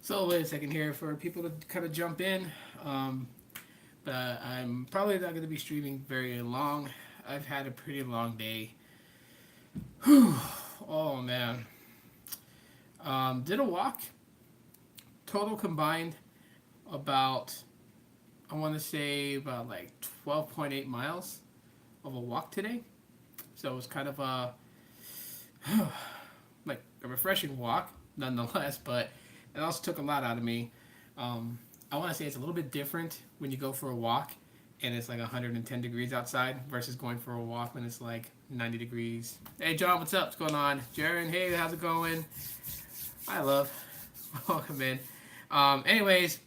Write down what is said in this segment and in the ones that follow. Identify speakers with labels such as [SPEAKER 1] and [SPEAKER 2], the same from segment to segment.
[SPEAKER 1] So wait a second here for people to kind of jump in. Um, but I'm probably not going to be streaming very long. I've had a pretty long day. Whew. Oh man. Did a walk. Total combined about I want to say about like 12.8 miles of a walk today. So it was kind of a like a refreshing walk nonetheless, but it also took a lot out of me. Um, I want to say it's a little bit different when you go for a walk and it's like 110 degrees outside versus going for a walk when it's like 90 degrees. Hey, John, what's up? What's going on? Jaron, hey, how's it going? Hi, love. Welcome in. Anyways,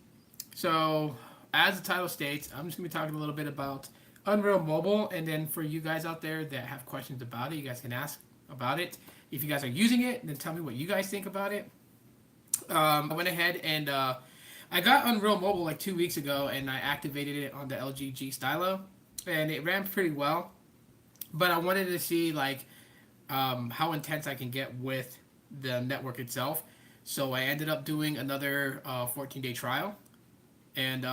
[SPEAKER 1] so as the title states, I'm just going to be talking a little bit about Unreal Mobile, and then for you guys out there that have questions about it, you guys can ask about it. If you guys are using it, then tell me what you guys think about it. I went ahead and I got Unreal Mobile like 2 weeks ago, and I activated it on the LG G Stylo, and it ran pretty well. But I wanted to see like how intense I can get with the network itself. So I ended up doing another 14-day trial, and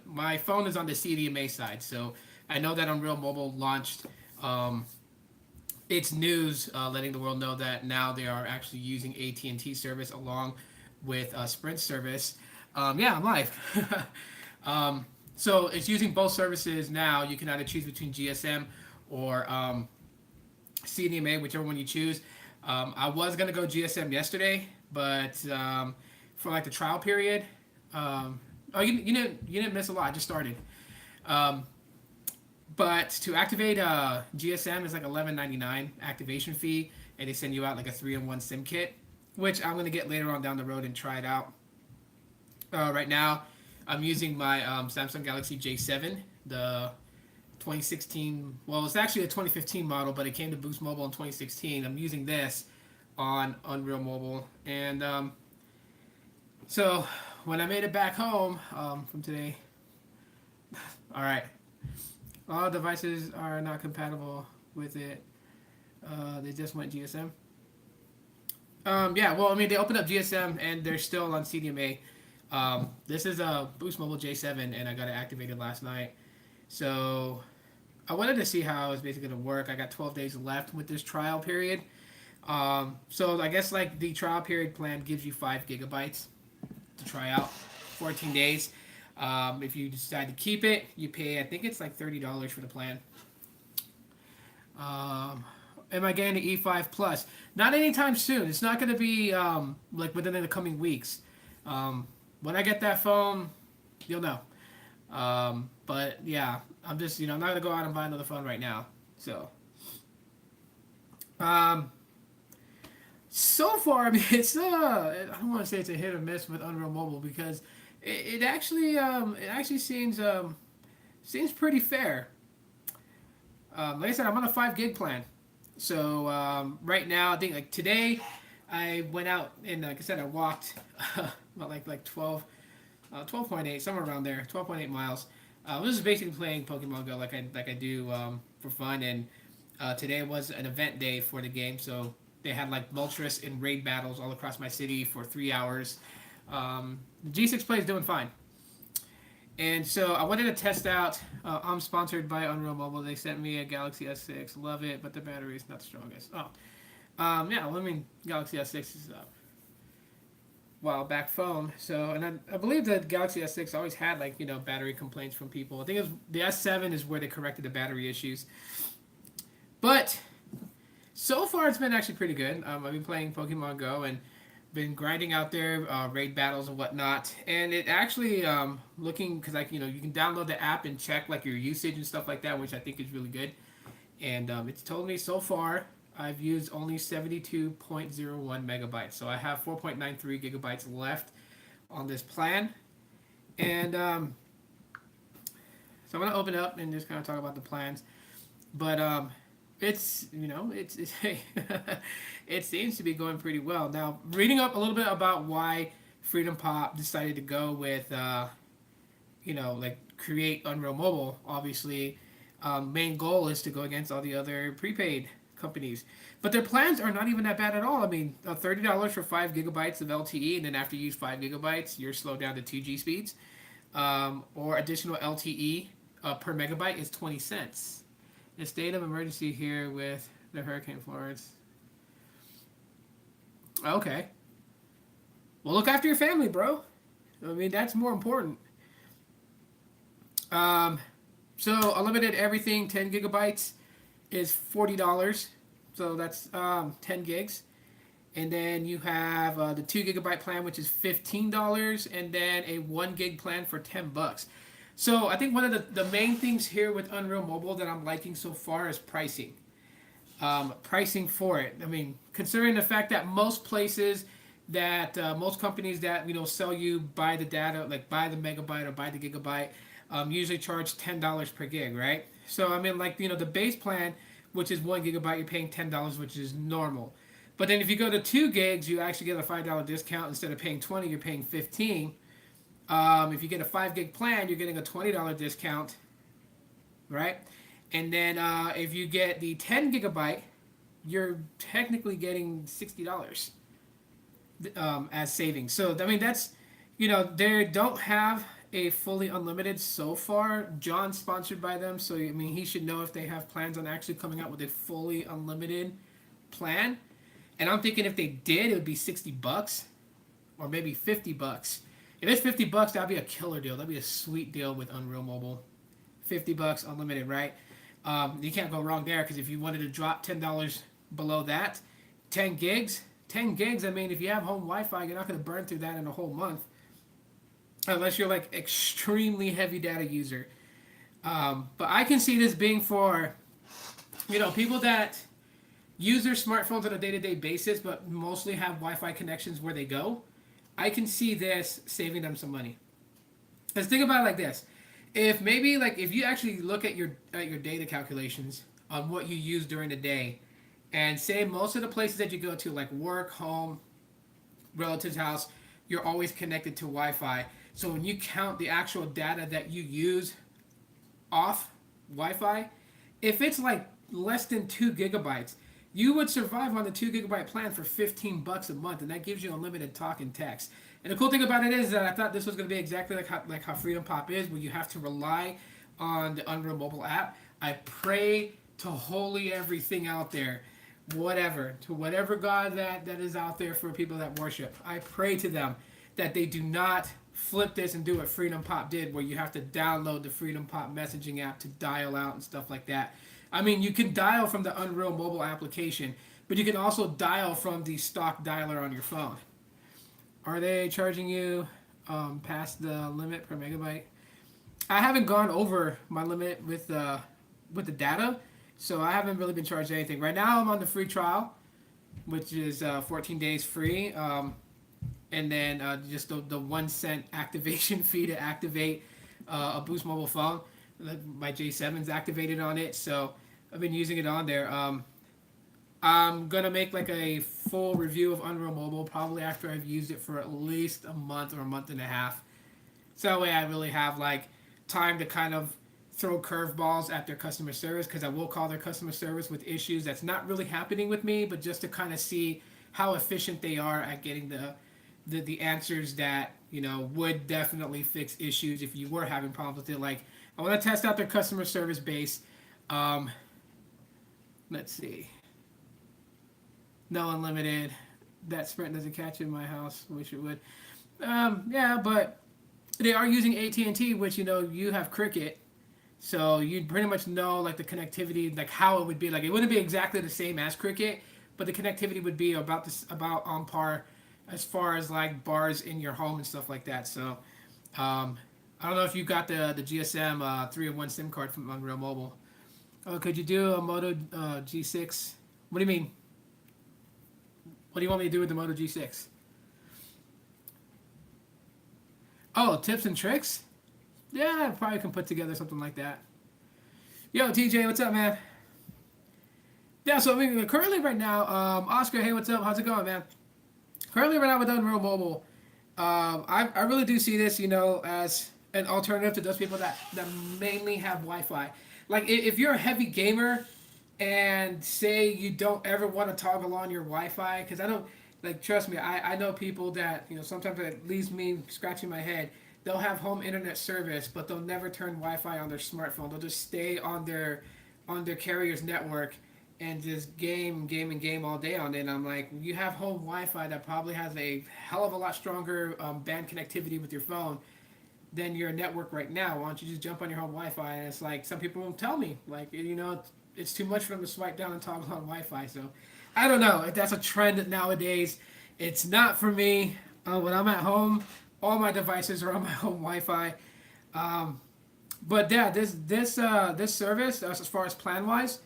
[SPEAKER 1] my phone is on the CDMA side. So I know that Unreal Mobile launched its news, letting the world know that now they are actually using AT&T service along with Sprint service. Yeah, I'm live. So it's using both services now. You can either choose between GSM or CDMA, whichever one you choose. I was gonna go GSM yesterday, but for like the trial period, oh, you didn't miss a lot. I just started. Um, but to activate GSM is like $11.99 activation fee, and they send you out like a 3-in-1 SIM kit, which I'm gonna get later on down the road and try it out. Right now, I'm using my Samsung Galaxy J7, the 2016. Well, it's actually a 2015 model, but it came to Boost Mobile in 2016. I'm using this on Unreal Mobile, and so when I made it back home from today, all right, all devices are not compatible with it. They just went GSM. Yeah, well, I mean, they opened up GSM and they're still on CDMA. This is a Boost Mobile J7, and I got it activated last night. So I wanted to see how it's basically going to work. I got 12 days left with this trial period. So I guess like the trial period plan gives you 5 GB to try out, 14 days. If you decide to keep it, you pay, I think it's like $30 for the plan. Am I getting the E5 Plus? Not anytime soon. It's not going to be like within the coming weeks. When I get that phone, you'll know. But yeah, I'm just, I'm not going to go out and buy another phone right now. So, um, so far, I mean, I don't want to say it's a hit or miss with Unreal Mobile because it actually seems pretty fair. Like I said, I'm on a 5 gig plan. So right now, I think like today, I went out and like I said, I walked about like 12.8 somewhere around there, 12.8 miles. I was just basically playing Pokemon Go like I do for fun. And today was an event day for the game, so they had like Moltres and raid battles all across my city for 3 hours. G6 Play is doing fine. And so I wanted to test out. I'm sponsored by Unreal Mobile. They sent me a Galaxy S6. Love it, but the battery is not the strongest. Oh, yeah. Well, I mean, Galaxy S6 is a while back phone. So, and I believe the Galaxy S6 always had like battery complaints from people. I think it was the S7 is where they corrected the battery issues. But so far, it's been actually pretty good. I've been playing Pokemon Go and been grinding out there, raid battles and whatnot, and it actually looking because like you can download the app and check like your usage and stuff like that, which I think is really good. And it's told me so far I've used only 72.01 megabytes, so I have 4.93 gigabytes left on this plan. And so I'm gonna open up and just kind of talk about the plans, but it's it seems to be going pretty well. Now, reading up a little bit about why Freedom Pop decided to go with like create Unreal Mobile. Obviously, main goal is to go against all the other prepaid companies. But their plans are not even that bad at all. I mean, $30 for 5 gigabytes of LTE, and then after you use 5 gigabytes, you're slowed down to 2G speeds. Or additional LTE per megabyte is 20 cents. In state of emergency here with the Hurricane Florence. Okay. Well, look after your family, bro. I mean, that's more important. Um, so unlimited everything, 10 gigabytes is $40. So that's 10 gigs. And then you have the 2 gigabyte plan, which is $15, and then a 1 gig plan for $10. So I think one of the main things here with Unreal Mobile that I'm liking so far is pricing. Pricing for it. I mean, considering the fact that most places that most companies that sell you by the data, like by the megabyte or by the gigabyte, usually charge $10 per gig, right? So I mean, like the base plan, which is 1 gigabyte, you're paying $10, which is normal. But then if you go to 2 gigs, you actually get a $5 discount. Instead of paying 20, you're paying 15. If you get a 5 gig plan, you're getting a $20 discount, right? And then if you get the 10 gigabyte, you're technically getting $60 as savings. So I mean that's they don't have a fully unlimited so far. John's sponsored by them, so I mean he should know if they have plans on actually coming out with a fully unlimited plan. And I'm thinking if they did, it would be $60 or maybe $50. If it's $50, that'd be a killer deal. That'd be a sweet deal with Unreal Mobile. $50 unlimited, right? You can't go wrong there because if you wanted to drop $10 below that, 10 gigs. 10 gigs, I mean, if you have home Wi-Fi, you're not going to burn through that in a whole month. Unless you're like extremely heavy data user. But I can see this being for, people that use their smartphones on a day-to-day basis, but mostly have Wi-Fi connections where they go. I can see this saving them some money. Let's think about it like this. If you actually look at your data calculations on what you use during the day, and say most of the places that you go to, like work, home, relative's house, you're always connected to Wi-Fi. So when you count the actual data that you use off Wi-Fi, if it's like less than 2 gigabytes, you would survive on the 2 gigabyte plan for $15 a month, and that gives you unlimited talk and text. And the cool thing about it is that I thought this was going to be exactly like how Freedom Pop is, where you have to rely on the Unreal Mobile app. I pray to holy everything out there, whatever God that is out there for people that worship. I pray to them that they do not flip this and do what Freedom Pop did, where you have to download the Freedom Pop messaging app to dial out and stuff like that. I mean, you can dial from the Unreal Mobile application, but you can also dial from the stock dialer on your phone. Are they charging you past the limit per megabyte? I haven't gone over my limit with the data, so I haven't really been charged anything. Right now, I'm on the free trial, which is 14 days free, and then just the 1 cent activation fee to activate a Boost mobile phone. My J7's activated on it, so I've been using it on there. I'm gonna make like a full review of Unreal Mobile probably after I've used it for at least a month or a month and a half. So that way I really have like time to kind of throw curveballs at their customer service, because I will call their customer service with issues that's not really happening with me, but just to kind of see how efficient they are at getting the answers that would definitely fix issues if you were having problems with it. Like I want to test out their customer service base. Let's see. No unlimited. That Sprint doesn't catch in my house. Wish it would. Yeah, but they are using AT&T, which you have Cricket, so you pretty much know like the connectivity, like how it would be. Like it wouldn't be exactly the same as Cricket, but the connectivity would be about on par as far as like bars in your home and stuff like that. So I don't know if you got the GSM 3-in-1 SIM card from Unreal Mobile. Oh, could you do a Moto G6? What do you mean? What do you want me to do with the Moto G6? Oh, tips and tricks? Yeah, I probably can put together something like that. Yo, TJ, what's up, man? Yeah, so I mean, currently right now, Oscar, hey, what's up? How's it going, man? Currently right now with Unreal Mobile, I really do see this, as an alternative to those people that mainly have Wi-Fi. Like, if you're a heavy gamer, and say you don't ever want to toggle on your Wi-Fi, because I don't, like, trust me, I know people that, sometimes it leaves me scratching my head. They'll have home internet service, but they'll never turn Wi-Fi on their smartphone. They'll just stay on their carrier's network and just game all day on it. And I'm like, you have home Wi-Fi that probably has a hell of a lot stronger band connectivity with your phone than your network right now. Why don't you just jump on your home Wi-Fi? And it's like, some people won't tell me, like, it's too much for them to swipe down and toggle on Wi-Fi. So I don't know if that's a trend nowadays. It's not for me. When I'm at home, all my devices are on my home Wi-Fi. But yeah, this service, as far as plan wise,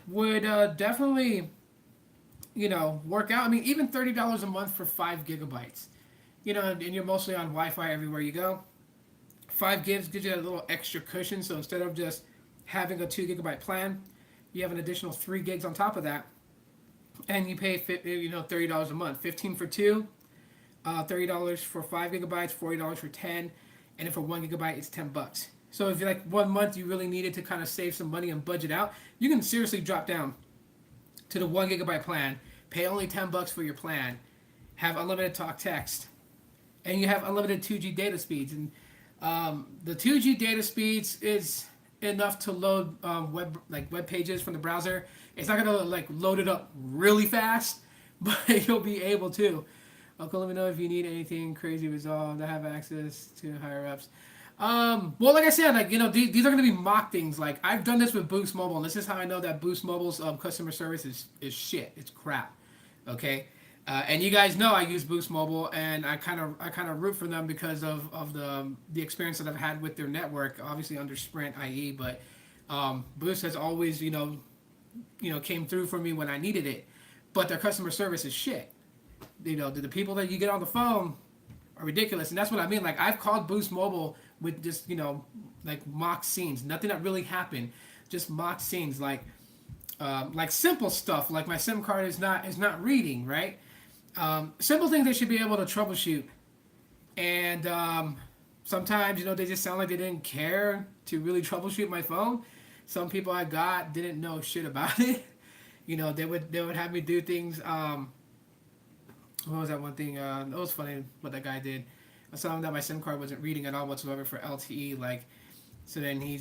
[SPEAKER 1] would definitely work out. I mean, even $30 a month for 5 GB. And you're mostly on Wi-Fi everywhere you go. 5 gigs gives you a little extra cushion. So instead of just having a 2 GB plan, you have an additional 3 gigs on top of that, and you pay $30 a month. 15 for two, $30 for 5 GB, $40 for 10, and then for 1 GB it's $10. So if you're like 1 month you really needed to kind of save some money and budget out, you can seriously drop down to the 1 GB plan, pay only $10 for your plan, have unlimited talk text, and you have unlimited 2G data speeds. And the 2G data speeds is enough to load web pages from the browser. It's not gonna load it up really fast, but you'll be able to. Okay, let me know if you need anything crazy resolved. I have access to higher ups. Well, like I said, these are gonna be mock things. Like, I've done this with Boost Mobile, and this is how I know that Boost Mobile's customer service is shit. It's crap. Okay. And you guys know I use Boost Mobile, and I kind of root for them because of the experience that I've had with their network, obviously under Sprint, IE, but Boost has always came through for me when I needed it, but their customer service is shit. The people that you get on the phone are ridiculous, and that's what I mean. Like, I've called Boost Mobile with just mock scenes, nothing that really happened, just mock scenes, like simple stuff, like my SIM card is not reading, right? Simple things they should be able to troubleshoot. And sometimes, they just sound like they didn't care to really troubleshoot my phone. Some people I got didn't know shit about it. They would have me do things. What was that one thing? It was funny what that guy did. I saw him that my SIM card wasn't reading at all whatsoever for LTE. So then he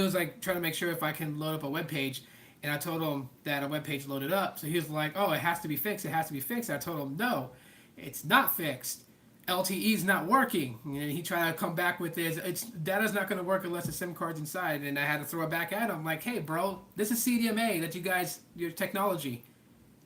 [SPEAKER 1] was like trying to make sure if I can load up a web page. And I told him that a web page loaded up. So he was like, oh, it has to be fixed. It has to be fixed. I told him, no, it's not fixed. LTE is not working. And he tried to come back with this. Data's not going to work unless the SIM card's inside. And I had to throw it back at him. Like, hey, bro, this is CDMA that your technology.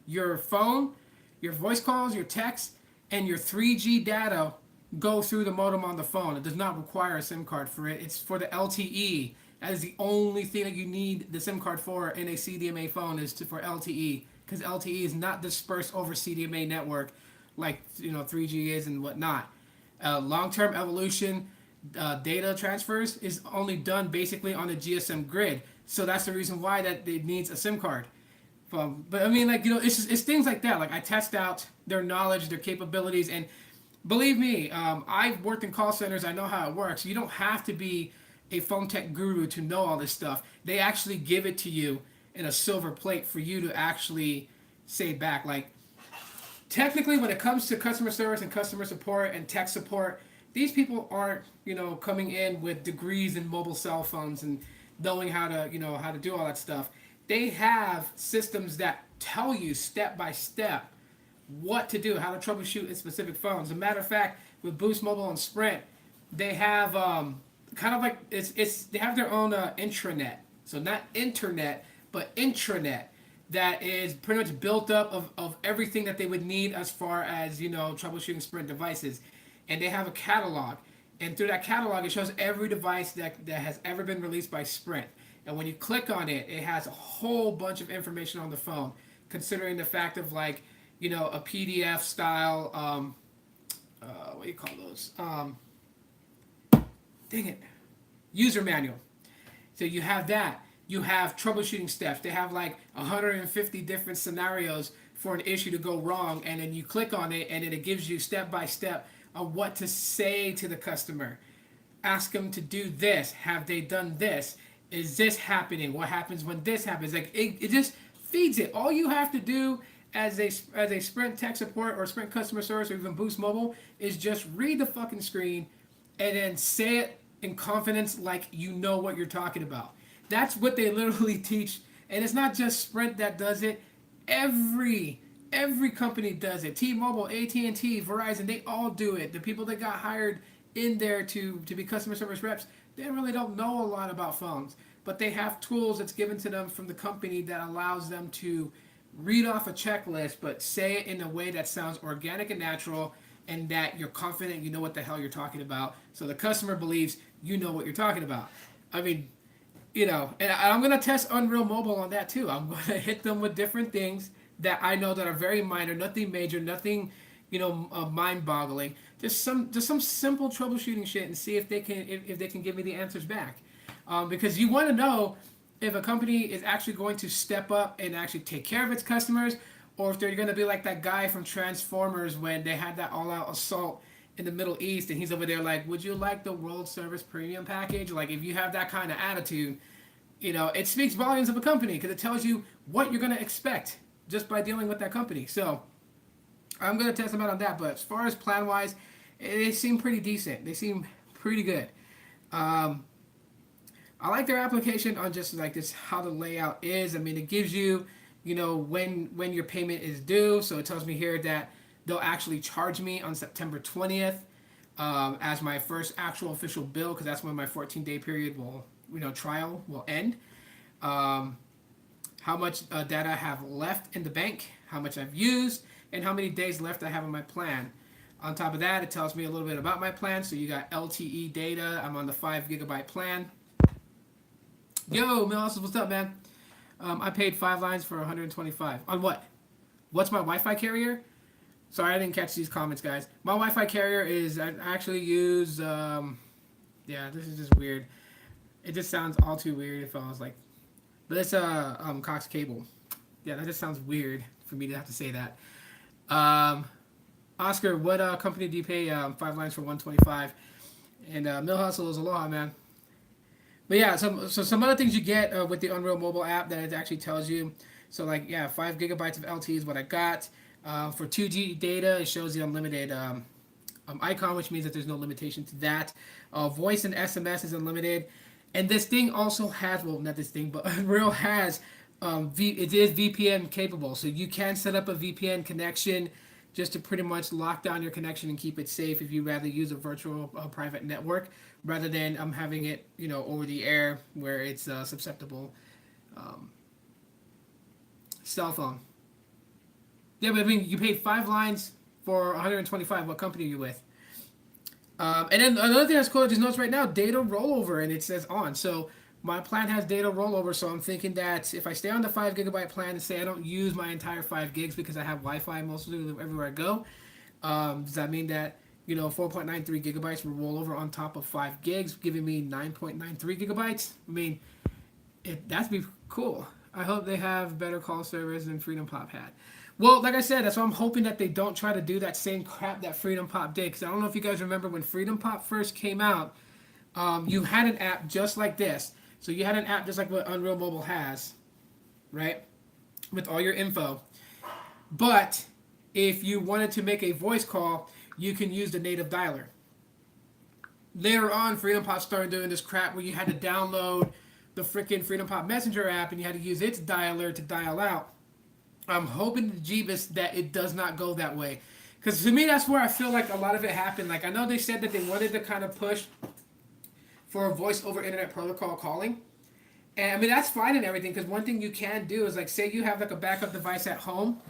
[SPEAKER 1] Your phone, your voice calls, your text, and your 3G data go through the modem on the phone. It does not require a SIM card for it. It's for the LTE. That is the only thing that you need the SIM card for in a CDMA phone for LTE, because LTE is not dispersed over CDMA network like 3G is and whatnot. Long-term evolution data transfers is only done basically on the GSM grid, so that's the reason why that it needs a SIM card. But I mean, it's things like that. Like, I test out their knowledge, their capabilities, and believe me, I've worked in call centers. I know how it works. You don't have to be a phone tech guru to know all this stuff. They actually give it to you in a silver plate for you to actually say back. Like, technically, when it comes to customer service and customer support and tech support, these people aren't, coming in with degrees in mobile cell phones and knowing how to do all that stuff. They have systems that tell you step by step what to do, how to troubleshoot in specific phones. As a matter of fact, with Boost Mobile and Sprint, they have kind of like they have their own intranet. So not internet, but intranet that is pretty much built up of everything that they would need as far as troubleshooting Sprint devices. And they have a catalog, and through that catalog it shows every device that has ever been released by Sprint. And when you click on it, it has a whole bunch of information on the phone, considering the fact of a PDF style what do you call those? Dang it. User manual. So you have that. You have troubleshooting steps. They have 150 different scenarios for an issue to go wrong, and then you click on it, and then it gives you step by step of what to say to the customer. Ask them to do this. Have they done this? is this happening? What happens when this happens? Like it just feeds it. All you have to do as a Sprint tech support or Sprint customer service or even Boost Mobile is just read the fucking screen and then say it in confidence like you know what you're talking about. That's what they literally teach. And it's not just Sprint that does it. Every company does it. T-Mobile, AT&T, Verizon, they all do it. The people that got hired in there to be customer service reps, they really don't know a lot about phones. But they have tools that's given to them from the company that allows them to read off a checklist, but say it in a way that sounds organic and natural and that you're confident you know what the hell you're talking about. So the customer believes you know what you're talking about. I mean, and I'm going to test Unreal Mobile on that too. I'm going to hit them with different things that I know that are very minor, nothing major, nothing, mind-boggling. Just some simple troubleshooting shit and see if they can give me the answers back. Because you want to know if a company is actually going to step up and actually take care of its customers, or if they're going to be like that guy from Transformers when they had that all-out assault in the Middle East, and he's over there like, would you like the World Service Premium package? Like, if you have that kind of attitude, it speaks volumes of a company because it tells you what you're going to expect just by dealing with that company. So I'm going to test them out on that. But as far as plan-wise, they seem pretty decent. They seem pretty good. I like their application on just like this, how the layout is. I mean, it gives you, when your payment is due. So it tells me here that they'll actually charge me on September 20th as my first actual official bill, because that's when my 14-day period trial will end. How much data I have left in the bank, how much I've used, and how many days left I have on my plan. On top of that, it tells me a little bit about my plan. So you got LTE data. I'm on the 5 gigabyte plan. Yo, Milhouse, what's up, man? I paid 5 lines for 125. On what? What's my Wi-Fi carrier? Sorry, I didn't catch these comments, guys. My Wi-Fi carrier is, I actually use, yeah, this is just weird. It just sounds all too weird if I was like, but it's Cox Cable. Yeah, that just sounds weird for me to have to say that. Oscar, what company do you pay 5 lines for 125? And Mill Hustle is Aloha, man. But yeah, some other things you get with the Unreal Mobile app that it actually tells you. So 5 gigabytes of LTE is what I got. For 2G data, it shows the unlimited icon, which means that there's no limitation to that. Voice and SMS is unlimited. And this thing also has, well, not this thing, but Unreal has, it is VPN capable. So you can set up a VPN connection just to pretty much lock down your connection and keep it safe if you rather use a virtual private network rather than having it, over the air where it's susceptible. Cell phone. Yeah, but I mean, you paid 5 lines for 125. What company are you with? And then another thing that's cool, I just noticed right now, data rollover, and it says on. So my plan has data rollover, so I'm thinking that if I stay on the 5 gigabyte plan and say I don't use my entire 5 gigs because I have Wi-Fi mostly everywhere I go, does that mean that 4.93 gigabytes will roll over on top of 5 gigs, giving me 9.93 gigabytes? I mean, that'd be cool. I hope they have better call service than Freedom Pop had. Well, like I said, that's why I'm hoping that they don't try to do that same crap that Freedom Pop did. Because I don't know if you guys remember when Freedom Pop first came out, you had an app just like this. So you had an app just like what Unreal Mobile has, right? With all your info. But if you wanted to make a voice call, you can use the native dialer. Later on, Freedom Pop started doing this crap where you had to download the freaking Freedom Pop Messenger app and you had to use its dialer to dial out. I'm hoping to Jeebus that it does not go that way. Because to me, that's where I feel like a lot of it happened. Like, I know they said that they wanted to kind of push for a voice over internet protocol calling. And I mean, that's fine and everything, because one thing you can do is, like, say you have like a backup device at home.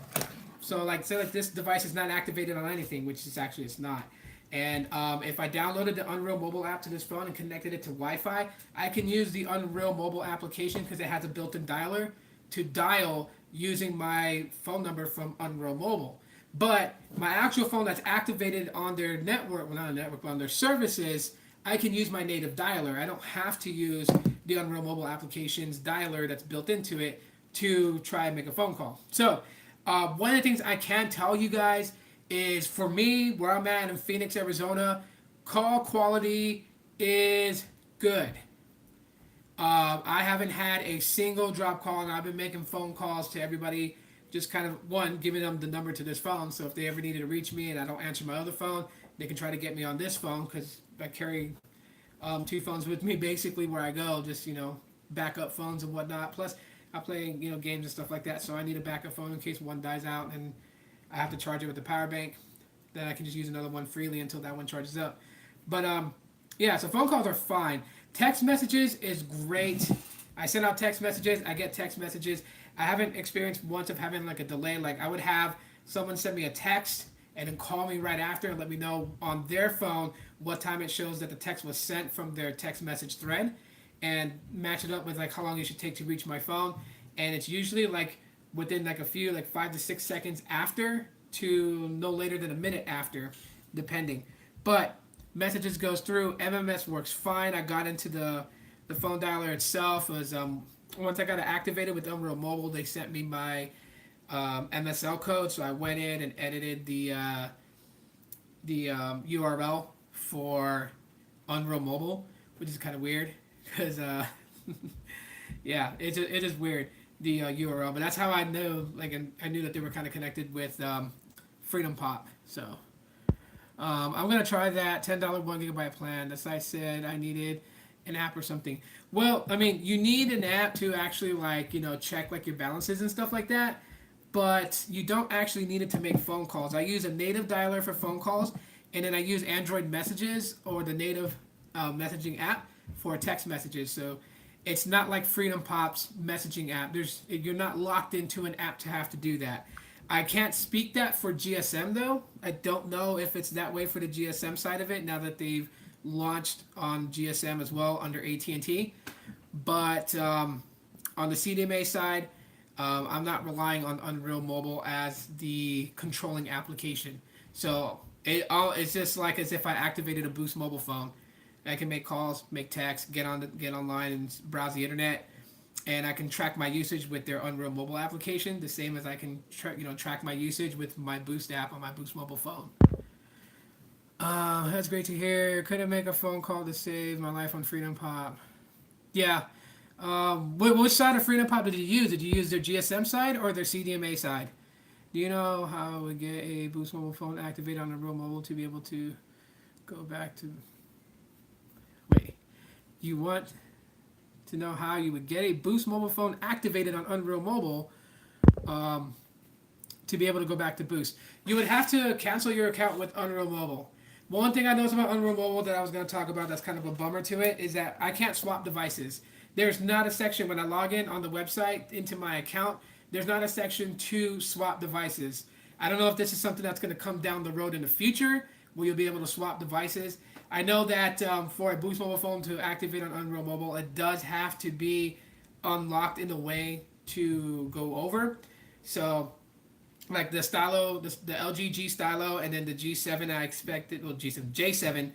[SPEAKER 1] So like, say like this device is not activated on anything, which is actually it's not. And if I downloaded the Unreal Mobile app to this phone and connected it to Wi-Fi, I can use the Unreal Mobile application because it has a built-in dialer to dial using my phone number from Unreal Mobile. But my actual phone that's activated on their network, well, not a network, but on their services, I can use my native dialer. I don't have to use the Unreal Mobile application's dialer that's built into it to try and make a phone call. So one of the things I can tell you guys is, for me, where I'm at in Phoenix, Arizona, call quality is good. I haven't had a single drop call, and I've been making phone calls to everybody, just kind of one giving them the number to this phone. So if they ever needed to reach me and I don't answer my other phone, they can try to get me on this phone because I carry two phones with me basically where I go, just backup phones and whatnot. Plus, I play games and stuff like that, so I need a backup phone in case one dies out and I have to charge it with the power bank. Then I can just use another one freely until that one charges up. But yeah, so phone calls are fine. Text messages is great. I send out text messages. I get text messages. I haven't experienced once of having like a delay. Like I would have someone send me a text and then call me right after and let me know on their phone what time it shows that the text was sent from their text message thread, and match it up with like how long it should take to reach my phone. And it's usually like within like a few, like 5 to 6 seconds after, to no later than a minute after, depending. But messages goes through. MMS works fine. I got into the phone dialer itself. It was once I got it activated with Unreal Mobile, they sent me my MSL code, so I went in and edited the URL for Unreal Mobile, which is kind of weird because yeah, it is weird, the URL, but that's how I knew, like, and I knew that they were kind of connected with Freedom Pop. So I'm gonna try that $10 1 GB plan. The site said I needed an app or something. Well, I mean, you need an app to actually like check like your balances and stuff like that, but you don't actually need it to make phone calls. I use a native dialer for phone calls, and then I use Android Messages or the native messaging app for text messages. So it's not like Freedom Pop's messaging app. You're not locked into an app to have to do that. I can't speak that for GSM though. I don't know if it's that way for the GSM side of it now that they've launched on GSM as well under AT&T. But on the CDMA side, I'm not relying on Unreal Mobile as the controlling application. So it's just like as if I activated a Boost mobile phone. I can make calls, make texts, get online and browse the internet, and I can track my usage with their Unreal Mobile application, the same as I can track my usage with my Boost app on my Boost mobile phone. That's great to hear. Couldn't make a phone call to save my life on Freedom Pop. Yeah. Which side of Freedom Pop did you use? Did you use their GSM side or their CDMA side? Do you know how I would get a Boost mobile phone activated on Unreal Mobile to be able to go back to... Wait. You want to know how you would get a Boost mobile phone activated on Unreal Mobile to be able to go back to Boost? You would have to cancel your account with Unreal Mobile. One thing I noticed about Unreal Mobile that I was going to talk about that's kind of a bummer to it is that I can't swap devices. There's not a section when I log in on the website into my account. There's not a section to swap devices. I don't know if this is something that's going to come down the road in the future where you'll be able to swap devices. I know that for a Boost mobile phone to activate on Unreal Mobile, it does have to be unlocked in a way to go over. So, like the Stylo, the LG G Stylo, and then the G7, I expected, well, J7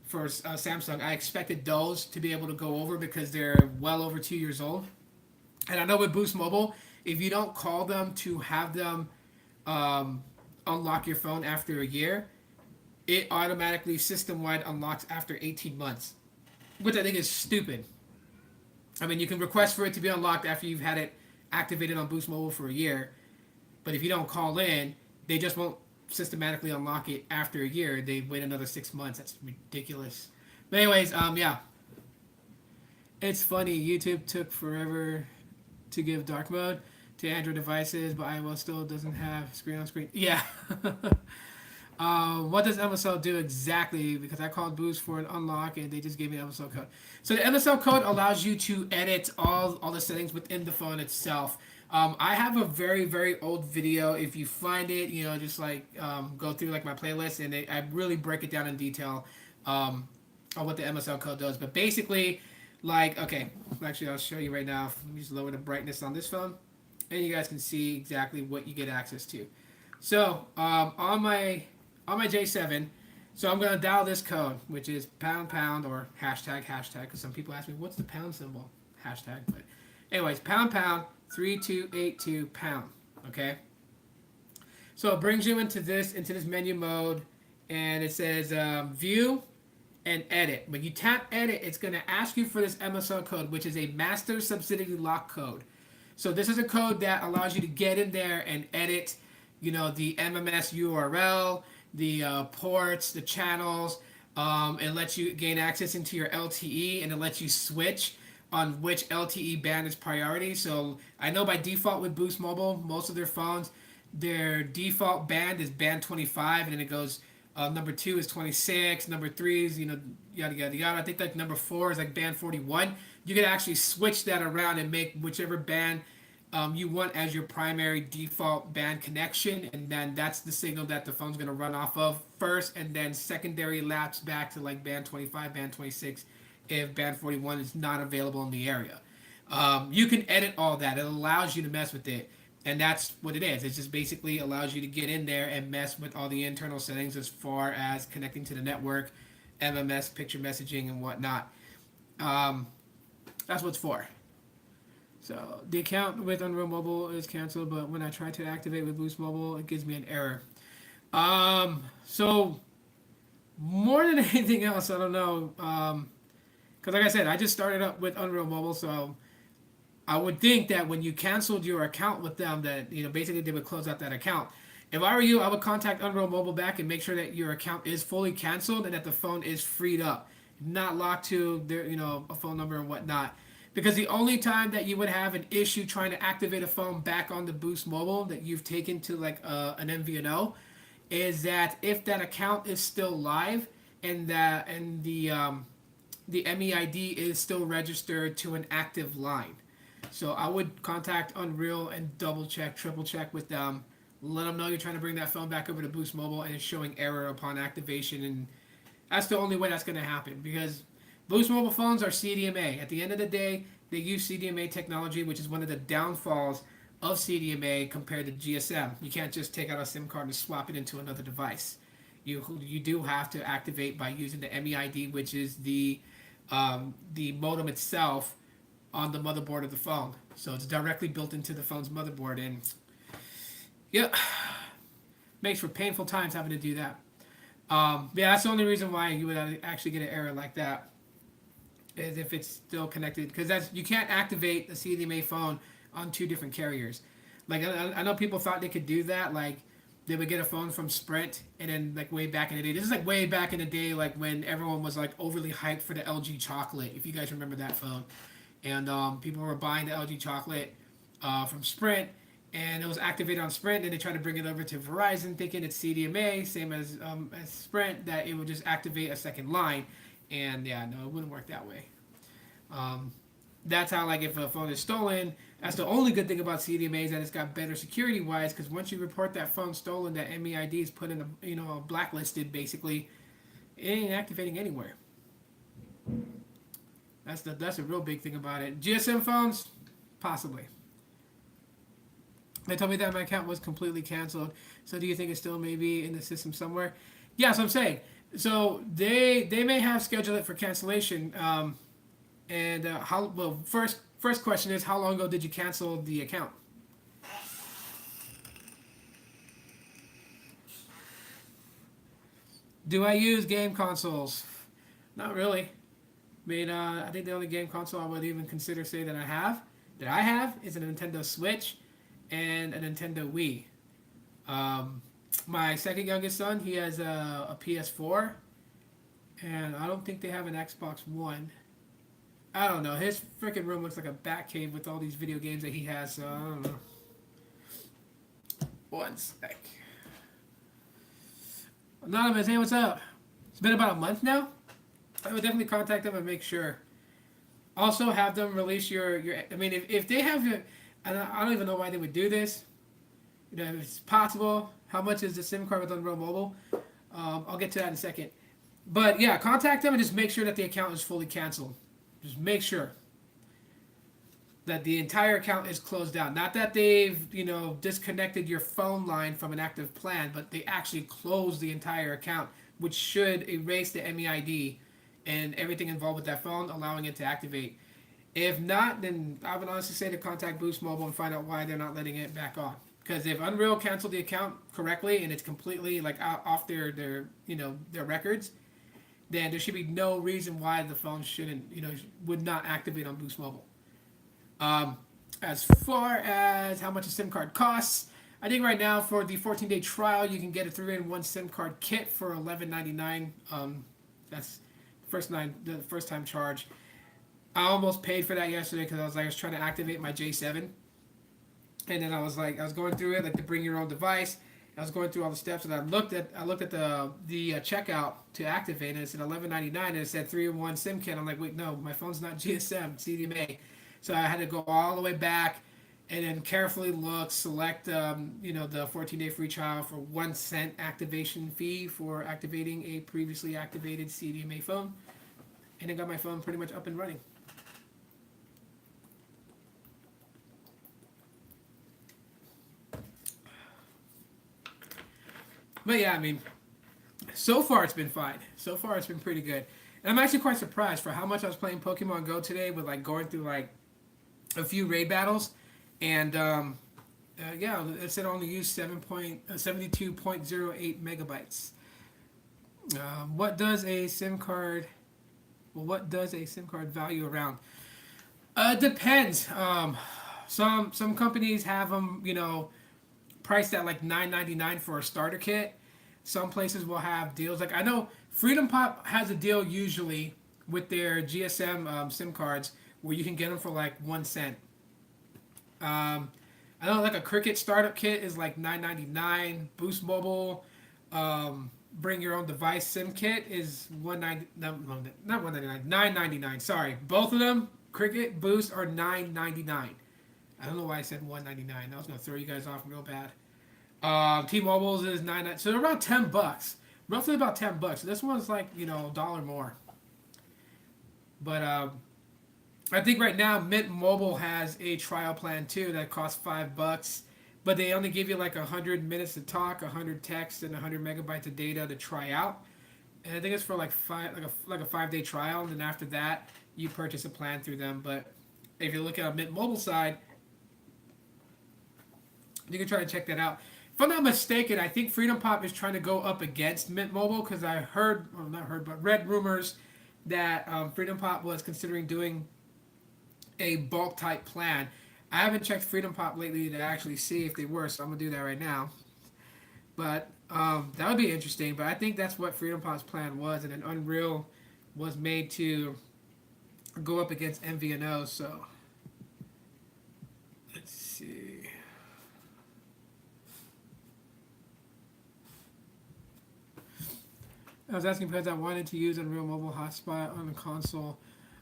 [SPEAKER 1] for Samsung, I expected those to be able to go over because they're well over 2 years old. And I know with Boost Mobile, if you don't call them to have them unlock your phone after a year, it automatically system-wide unlocks after 18 months, which I think is stupid. I mean, you can request for it to be unlocked after you've had it activated on Boost Mobile for a year, but if you don't call in, they just won't systematically unlock it after a year. They wait another 6 months. That's ridiculous. But anyways, yeah. It's funny. YouTube took forever to give dark mode to Android devices, but iOS still doesn't have screen on screen. Yeah. What does MSL do exactly? Because I called Boost for an unlock and they just gave me the MSL code. So the MSL code allows you to edit all the settings within the phone itself. I have a very, very old video. If you find it, just like go through like my playlist, and I really break it down in detail on what the MSL code does. But basically, like, okay, actually I'll show you right now. Let me just lower the brightness on this phone, and you guys can see exactly what you get access to. So on my J7, so I'm gonna dial this code, which is pound or hashtag, because some people ask me what's the pound symbol, hashtag. But anyways, pound 3282 pound. Okay. So it brings you into this menu mode, and it says view, and edit. When you tap edit, it's going to ask you for this MSL code, which is a master subsidiary lock code. So this is a code that allows you to get in there and edit, the MMS URL, the ports, the channels. It lets you gain access into your LTE, and it lets you switch on which LTE band is priority. So I know by default with Boost Mobile, most of their phones, their default band is band 25, and then it goes number 2 is 26, number 3 is, yada, yada, yada. I think like number 4 is like band 41. You can actually switch that around and make whichever band you want as your primary default band connection, and then that's the signal that the phone's going to run off of first, and then secondary laps back to like band 25, band 26 if band 41 is not available in the area. You can edit all that. It allows you to mess with it, and that's what it is. It just basically allows you to get in there and mess with all the internal settings as far as connecting to the network, MMS, picture messaging, and whatnot. That's what it's for. So the account with Unreal Mobile is canceled, but when I try to activate with Boost Mobile, it gives me an error. So more than anything else, I don't know. Because like I said, I just started up with Unreal Mobile, so I would think that when you canceled your account with them, that basically they would close out that account. If I were you, I would contact Unreal Mobile back and make sure that your account is fully canceled and that the phone is freed up, not locked to their a phone number and whatnot. Because the only time that you would have an issue trying to activate a phone back on the Boost Mobile that you've taken to like an MVNO is that if that account is still live and the MEID is still registered to an active line. So I would contact Unreal and double check, triple check with them. Let them know you're trying to bring that phone back over to Boost Mobile and it's showing error upon activation. And that's the only way that's going to happen, because Boost Mobile phones are CDMA. At the end of the day, they use CDMA technology, which is one of the downfalls of CDMA compared to GSM. You can't just take out a SIM card and swap it into another device. You do have to activate by using the MEID, which is the modem itself on the motherboard of the phone. So it's directly built into the phone's motherboard, and yeah, makes for painful times having to do that. Yeah, that's the only reason why you would actually get an error like that, is if it's still connected, because you can't activate a CDMA phone on 2 different carriers. Like I know people thought they could do that, like they would get a phone from Sprint, and then like way back in the day, this is like way back in the day, like when everyone was like overly hyped for the LG Chocolate, if you guys remember that phone, and people were buying the LG Chocolate from Sprint, and it was activated on Sprint, and they tried to bring it over to Verizon thinking it's CDMA, same as Sprint, that it would just activate a second line. And yeah, no, it wouldn't work that way. That's how, like, if a phone is stolen, that's the only good thing about CDMA, is that it's got better security wise, because once you report that phone stolen, that MEID is put in a blacklisted, basically, it ain't activating anywhere. That's a real big thing about it. GSM phones, possibly. They told me that my account was completely canceled. So do you think it's still maybe in the system somewhere? Yeah, so I'm saying. So they may have scheduled it for cancellation. First question is, how long ago did you cancel the account? Do I use game consoles? Not really. I mean, I think the only game console I would even consider say that I have is a Nintendo Switch and a Nintendo Wii. My second youngest son, he has a PS4, and I don't think they have an Xbox One. I don't know. His freaking room looks like a bat cave with all these video games that he has, so I don't know. One sec. Anonymous, hey, what's up? It's been about a month now. I would definitely contact them and make sure. Also, have them release your I mean, if they have your... I don't even know why they would do this. If it's possible. How much is the SIM card with Unreal Mobile? I'll get to that in a second. But yeah, contact them and just make sure that the account is fully canceled. Just make sure that the entire account is closed down. Not that they've, disconnected your phone line from an active plan, but they actually closed the entire account, which should erase the MEID and everything involved with that phone, allowing it to activate. If not, then I would honestly say to contact Boost Mobile and find out why they're not letting it back on. Because if Unreal canceled the account correctly and it's completely like off their records, then there should be no reason why the phone shouldn't, would not activate on Boost Mobile. Um, as far as how much a SIM card costs, I think right now for the 14-day trial, you can get a 3-in-1 SIM card kit for $11.99. That's the first time charge. I almost paid for that yesterday because I was trying to activate my J7, and then I was going through it like to bring your own device. I was going through all the steps, and I looked at the checkout to activate, and it said $11.99, and it said 3-in-1 SIM kit. I'm like, wait, no, my phone's not GSM, CDMA. So I had to go all the way back, and then carefully look, select, the 14-day free trial for 1 cent activation fee for activating a previously activated CDMA phone, and then got my phone pretty much up and running. But yeah, I mean, so far it's been fine. So far it's been pretty good. And I'm actually quite surprised for how much I was playing Pokemon Go today with like going through like a few raid battles. And yeah, it said only used 72.08 megabytes. What does a SIM card, what does a SIM card value around? Depends. Some companies have them, priced at like $9.99 for a starter kit. Some places will have deals. Like I know Freedom Pop has a deal usually with their GSM SIM cards where you can get them for like 1 cent. I know like a Cricket startup kit is like $9.99. Boost Mobile, bring your own device SIM kit is $1.90. No, not $1.99. $9.99. Sorry, both of them, Cricket, Boost, are $9.99. I don't know why I said $1.99. That was gonna throw you guys off real bad. T-Mobile's is $9.99, so they're around $10, roughly about $10. So this one's like a dollar more. But I think right now Mint Mobile has a trial plan too that costs $5, but they only give you like 100 minutes to talk, 100 texts, and 100 megabytes of data to try out. And I think it's for like a 5-day trial, and then after that you purchase a plan through them. But if you look at a Mint Mobile side, you can try to check that out. If I'm not mistaken, I think Freedom Pop is trying to go up against Mint Mobile because I heard, well, not heard, but read rumors that Freedom Pop was considering doing a bulk type plan. I haven't checked Freedom Pop lately to actually see if they were, so I'm gonna do that right now. But that would be interesting. But I think that's what Freedom Pop's plan was, and then Unreal was made to go up against MVNO. So let's see. I was asking because I wanted to use Unreal Mobile Hotspot on the console.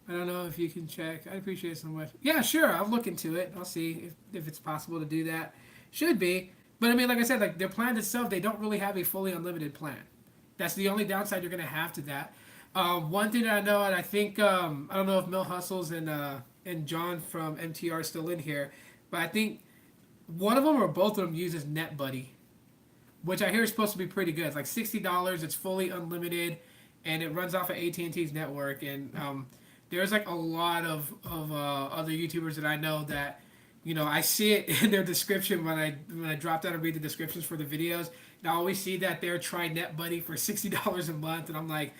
[SPEAKER 1] I don't know if you can check. I appreciate it so much. Yeah, sure. I'll look into it. I'll see if it's possible to do that. Should be. But I mean, like I said, like their plan itself, they don't really have a fully unlimited plan. That's the only downside you're going to have to that. One thing that I know, and I think, I don't know if Mil Hustles and John from MTR are still in here, but I think one of them or both of them uses NetBuddy, which I hear is supposed to be pretty good. It's like $60. It's fully unlimited, and it runs off of AT&T's network. And there's like a lot of other YouTubers that I know that, I see it in their description when I drop down and read the descriptions for the videos. And I always see that they're trying NetBuddy for $60 a month, and I'm like,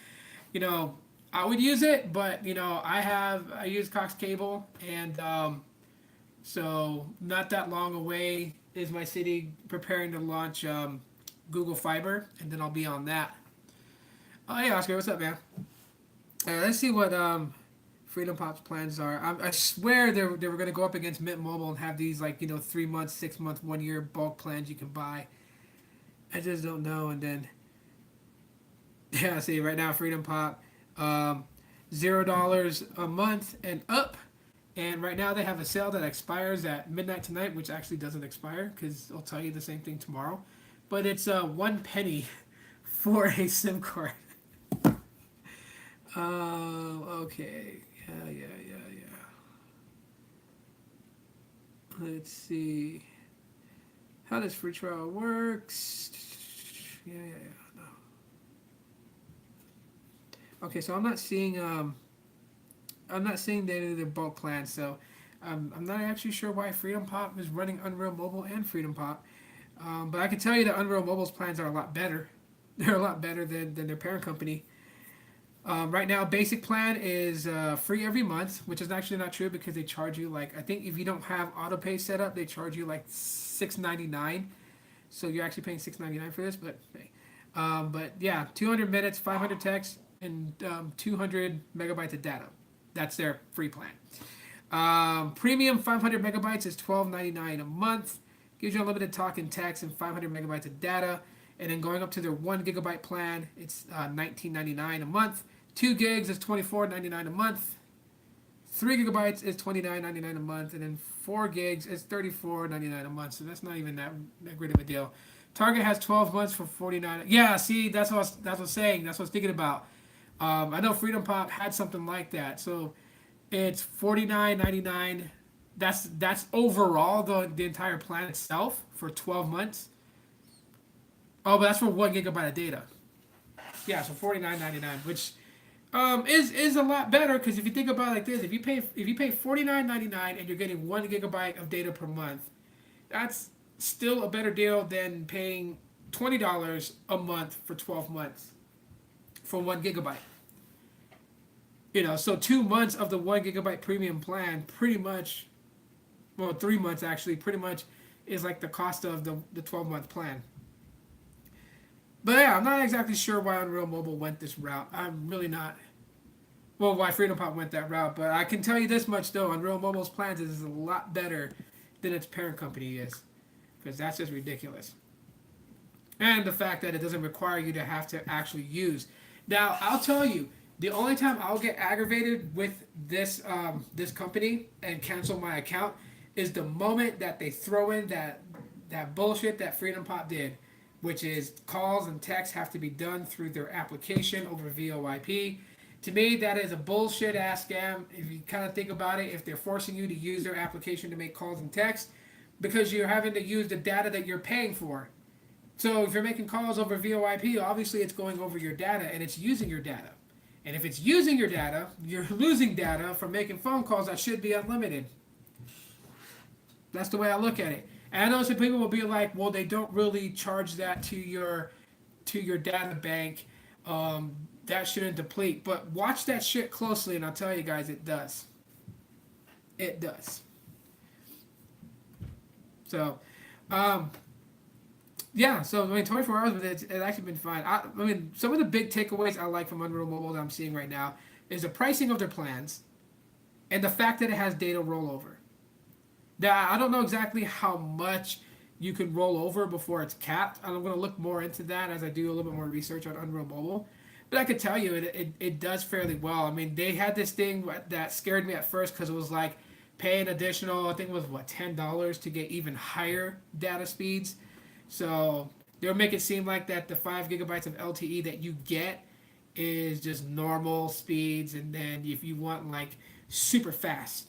[SPEAKER 1] I would use it, but I use Cox Cable, and so not that long away is my city preparing to launch Google Fiber, and then I'll be on that. Oh, hey, Oscar, what's up, man? Let's see what Freedom Pop's plans are. I swear they were going to go up against Mint Mobile and have these 3 months, 6 months, 1 year bulk plans you can buy. I just don't know. And then yeah, see right now Freedom Pop, $0 a month and up. And right now they have a sale that expires at midnight tonight, which actually doesn't expire because I'll tell you the same thing tomorrow. But it's 1 penny for a SIM card. Okay. Yeah. Let's see. How this free trial works. Yeah. No. Okay, so I'm not seeing the bulk plan, so I'm not actually sure why Freedom Pop is running Unreal Mobile and Freedom Pop. But I can tell you that Unreal Mobile's plans are a lot better. They're a lot better than their parent company. Right now, basic plan is free every month, which is actually not true because they charge you like I think if you don't have auto pay set up, they charge you like $6.99. So you're actually paying $6.99 for this, but hey. But yeah, 200 minutes, 500 texts, and 200 megabytes of data. That's their free plan. Premium 500 megabytes is $12.99 a month. Gives you unlimited talk and text and 500 megabytes of data. And then going up to their 1 gigabyte plan, it's $19.99 a month. 2 gigs is $24.99 a month. 3 gigabytes is $29.99 a month. And then 4 gigs is $34.99 a month. So that's not even that great of a deal. Target has 12 months for $49. Yeah, see, that's what I was saying. That's what I was thinking about. I know Freedom Pop had something like that. So it's $49.99. That's overall the entire plan itself for 12 months. Oh, but that's for 1 gigabyte of data. Yeah, so $49.99, which is a lot better because if you think about it like this, if you pay $49.99 and you're getting 1 gigabyte of data per month, that's still a better deal than paying $20 a month for 12 months for 1 gigabyte. So 2 months of the 1 gigabyte premium plan pretty much, well, 3 months actually, pretty much is like the cost of the 12-month plan. But yeah, I'm not exactly sure why Unreal Mobile went this route. I'm really not. Well, why Freedom Pop went that route. But I can tell you this much, though. Unreal Mobile's plans is a lot better than its parent company is. Because that's just ridiculous. And the fact that it doesn't require you to have to actually use. Now, I'll tell you, the only time I'll get aggravated with this this company and cancel my account is the moment that they throw in that bullshit that Freedom Pop did, which is calls and texts have to be done through their application over VoIP. To me, that is a bullshit ass scam. If you kind of think about it, if they're forcing you to use their application to make calls and texts, because you're having to use the data that you're paying for. So if you're making calls over VoIP, obviously it's going over your data and it's using your data. And if it's using your data, you're losing data from making phone calls that should be unlimited. That's the way I look at it. And I know some people will be like, well, they don't really charge that to your data bank. That shouldn't deplete. But watch that shit closely and I'll tell you guys it does. It does. So, yeah, so I mean, 24 hours, but it's actually been fine. I mean, some of the big takeaways I like from Unreal Mobile that I'm seeing right now is the pricing of their plans and the fact that it has data rollover. Now, I don't know exactly how much you can roll over before it's capped. I'm going to look more into that as I do a little bit more research on Unreal Mobile. But I could tell you it does fairly well. I mean, they had this thing that scared me at first because it was like, pay an additional, I think it was $10 to get even higher data speeds. So they'll make it seem like that the 5 gigabytes of LTE that you get is just normal speeds, and then if you want like super fast,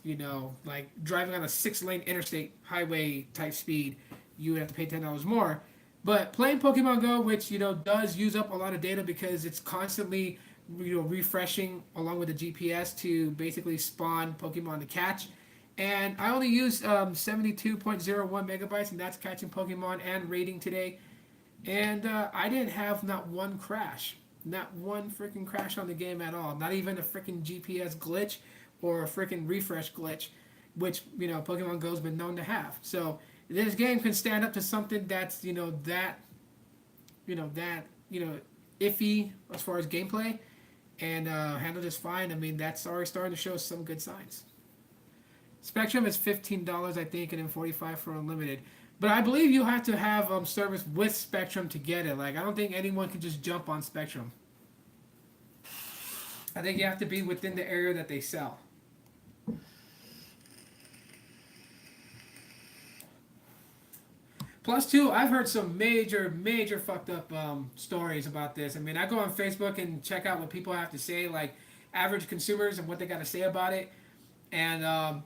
[SPEAKER 1] like driving on a 6-lane interstate highway type speed, you would have to pay $10 more. But playing Pokemon Go, which does use up a lot of data because it's constantly refreshing along with the GPS to basically spawn Pokemon to catch. And I only used 72.01 megabytes, and that's catching Pokemon and raiding today. And I didn't have not one crash. Not one freaking crash on the game at all. Not even a freaking GPS glitch or a freaking refresh glitch, which, Pokemon Go's been known to have. So this game can stand up to something that's, iffy as far as gameplay and handle this fine. I mean, that's already starting to show some good signs. Spectrum is $15, I think, and then $45 for unlimited. But I believe you have to have service with Spectrum to get it. Like, I don't think anyone can just jump on Spectrum. I think you have to be within the area that they sell. Plus, too, I've heard some major fucked up stories about this. I mean, I go on Facebook and check out what people have to say, like average consumers and what they got to say about it. And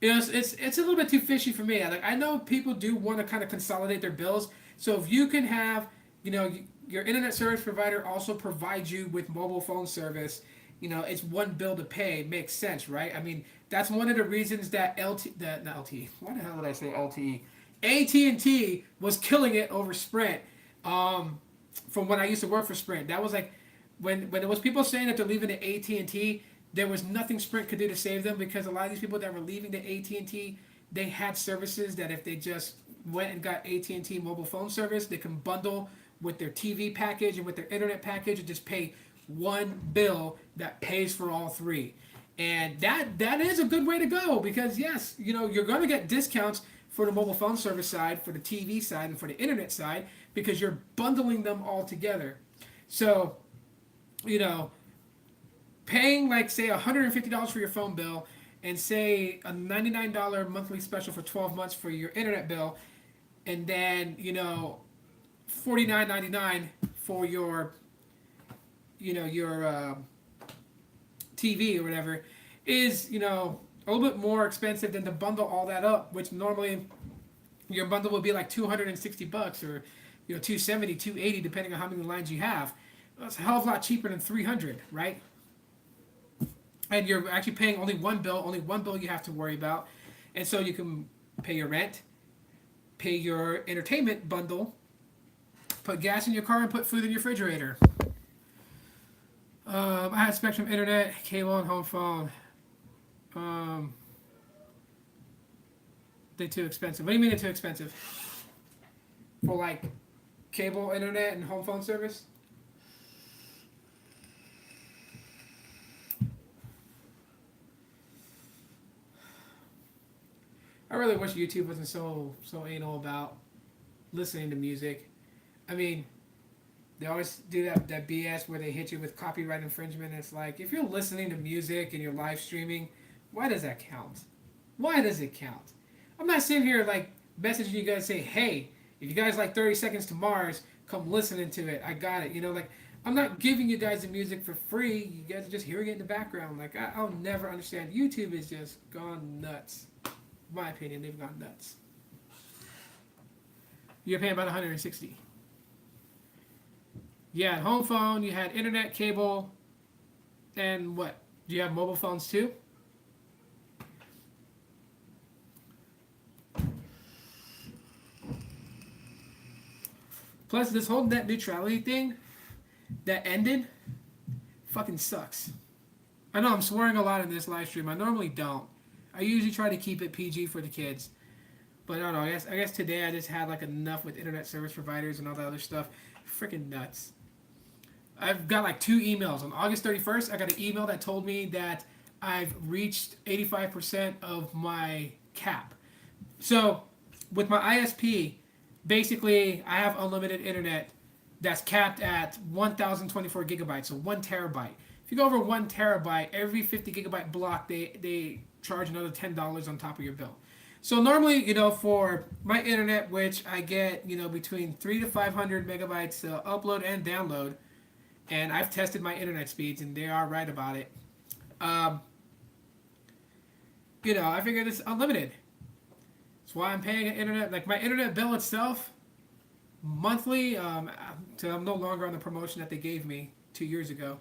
[SPEAKER 1] it's a little bit too fishy for me. Like, I know people do want to kind of consolidate their bills. So if you can have, your internet service provider also provides you with mobile phone service, it's one bill to pay. It makes sense, right? I mean, that's one of the reasons that not LTE. Why the hell did I say LTE? AT&T was killing it over Sprint. From when I used to work for Sprint, that was like when it was people saying that they're leaving the AT&T, there was nothing Sprint could do to save them, because a lot of these people that were leaving the AT&T, they had services that if they just went and got AT&T mobile phone service, they can bundle with their TV package and with their internet package and just pay one bill that pays for all three. And that is a good way to go, because yes, you're going to get discounts for the mobile phone service side, for the TV side, and for the internet side, because you're bundling them all together. So, you know, paying like say $150 for your phone bill and say a $99 monthly special for 12 months for your internet bill, and then $49.99 for your TV or whatever, is a little bit more expensive than to bundle all that up, which normally your bundle will be like $260 or 270, 280 depending on how many lines you have. That's a hell of a lot cheaper than 300, right? And you're actually paying only one bill you have to worry about. And so you can pay your rent, pay your entertainment bundle, put gas in your car, and put food in your refrigerator. I had Spectrum Internet, cable, and home phone. They're too expensive. What do you mean they're too expensive? For like cable, internet, and home phone service? I really wish YouTube wasn't so anal about listening to music. I mean, they always do that BS where they hit you with copyright infringement. It's like, if you're listening to music and you're live streaming, why does that count? Why does it count? I'm not sitting here like messaging you guys say, hey, if you guys like 30 Seconds to Mars, come listening to it. I got it. Like, I'm not giving you guys the music for free. You guys are just hearing it in the background. Like, I'll never understand. YouTube is just gone nuts. In my opinion, they've gone nuts. You're paying about 160. You had home phone, you had internet, cable, and what? Do you have mobile phones too? Plus, this whole net neutrality thing that ended fucking sucks. I know I'm swearing a lot in this live stream. I normally don't. I usually try to keep it PG for the kids. But I don't know. I guess today I just had like enough with internet service providers and all that other stuff. Freaking nuts. I've got like 2 emails. On August 31st, I got an email that told me that I've reached 85% of my cap. So with my ISP, basically I have unlimited internet that's capped at 1,024 gigabytes, so 1 terabyte. If you go over 1 terabyte, every 50 gigabyte block, they charge another $10 on top of your bill. So normally, for my internet, which I get, between 300 to 500 megabytes upload and download, and I've tested my internet speeds, and they are right about it. I figured it's unlimited. That's why I'm paying an internet. Like my internet bill itself, monthly, so I'm no longer on the promotion that they gave me 2 years ago.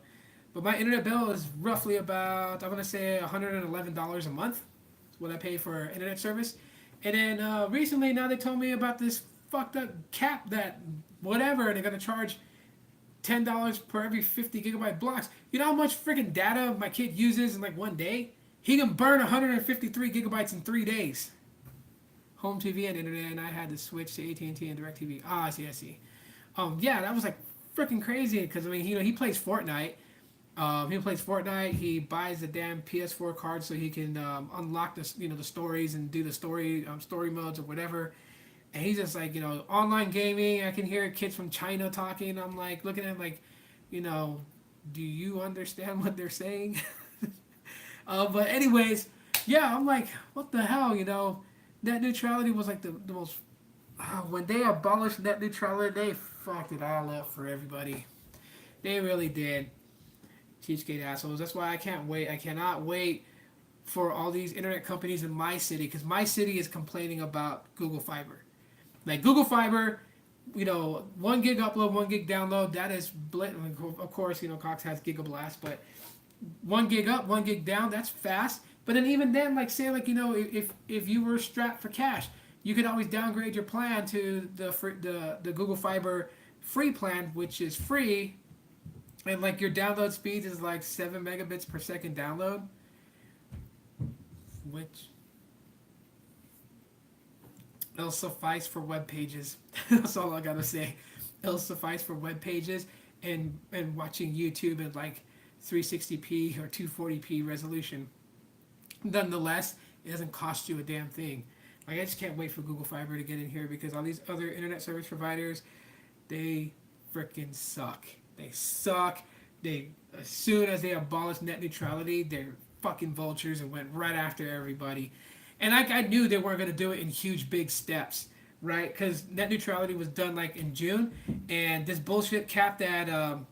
[SPEAKER 1] But my internet bill is roughly about, I'm going to say $111 a month. That's what I pay for internet service. And then recently, now they told me about this fucked up cap that whatever, and they're going to charge $10 per every 50 gigabyte blocks. You know how much freaking data my kid uses in like one day? He can burn 153 gigabytes in 3 days. Home TV and internet, and I had to switch to AT&T and DirecTV. I see. Yeah, that was like freaking crazy, because I mean, he plays Fortnite. He buys the damn PS4 card so he can unlock the stories and do the story modes or whatever. And he's just like, online gaming. I can hear kids from China talking. I'm like looking at him like, do you understand what they're saying? But anyways, yeah, I'm like, what the hell, Net neutrality was like the most. When they abolished net neutrality, they fucked it all up for everybody. They really did. Cheapskate assholes. That's why I can't wait. I cannot wait for all these internet companies in my city, because my city is complaining about Google Fiber. Like Google Fiber, 1 gig upload, 1 gig download. That is, of course, Cox has Gigablast, but 1 gig up, 1 gig down. That's fast. But then even then, like say, like if you were strapped for cash, you could always downgrade your plan to the Google Fiber free plan, which is free. and like your download speed is like 7 megabits per second download, which it'll suffice for web pages. That's all I gotta say. It'll suffice for web pages and watching YouTube at like 360p or 240p resolution. Nonetheless, it doesn't cost you a damn thing. Like I just can't wait for Google Fiber to get in here because all these other internet service providers, they freaking suck. They suck. They as soon as they abolished net neutrality, they're fucking vultures and went right after everybody. And I knew they weren't gonna do it in huge big steps, right? Because net neutrality was done like in June, and this bullshit cap that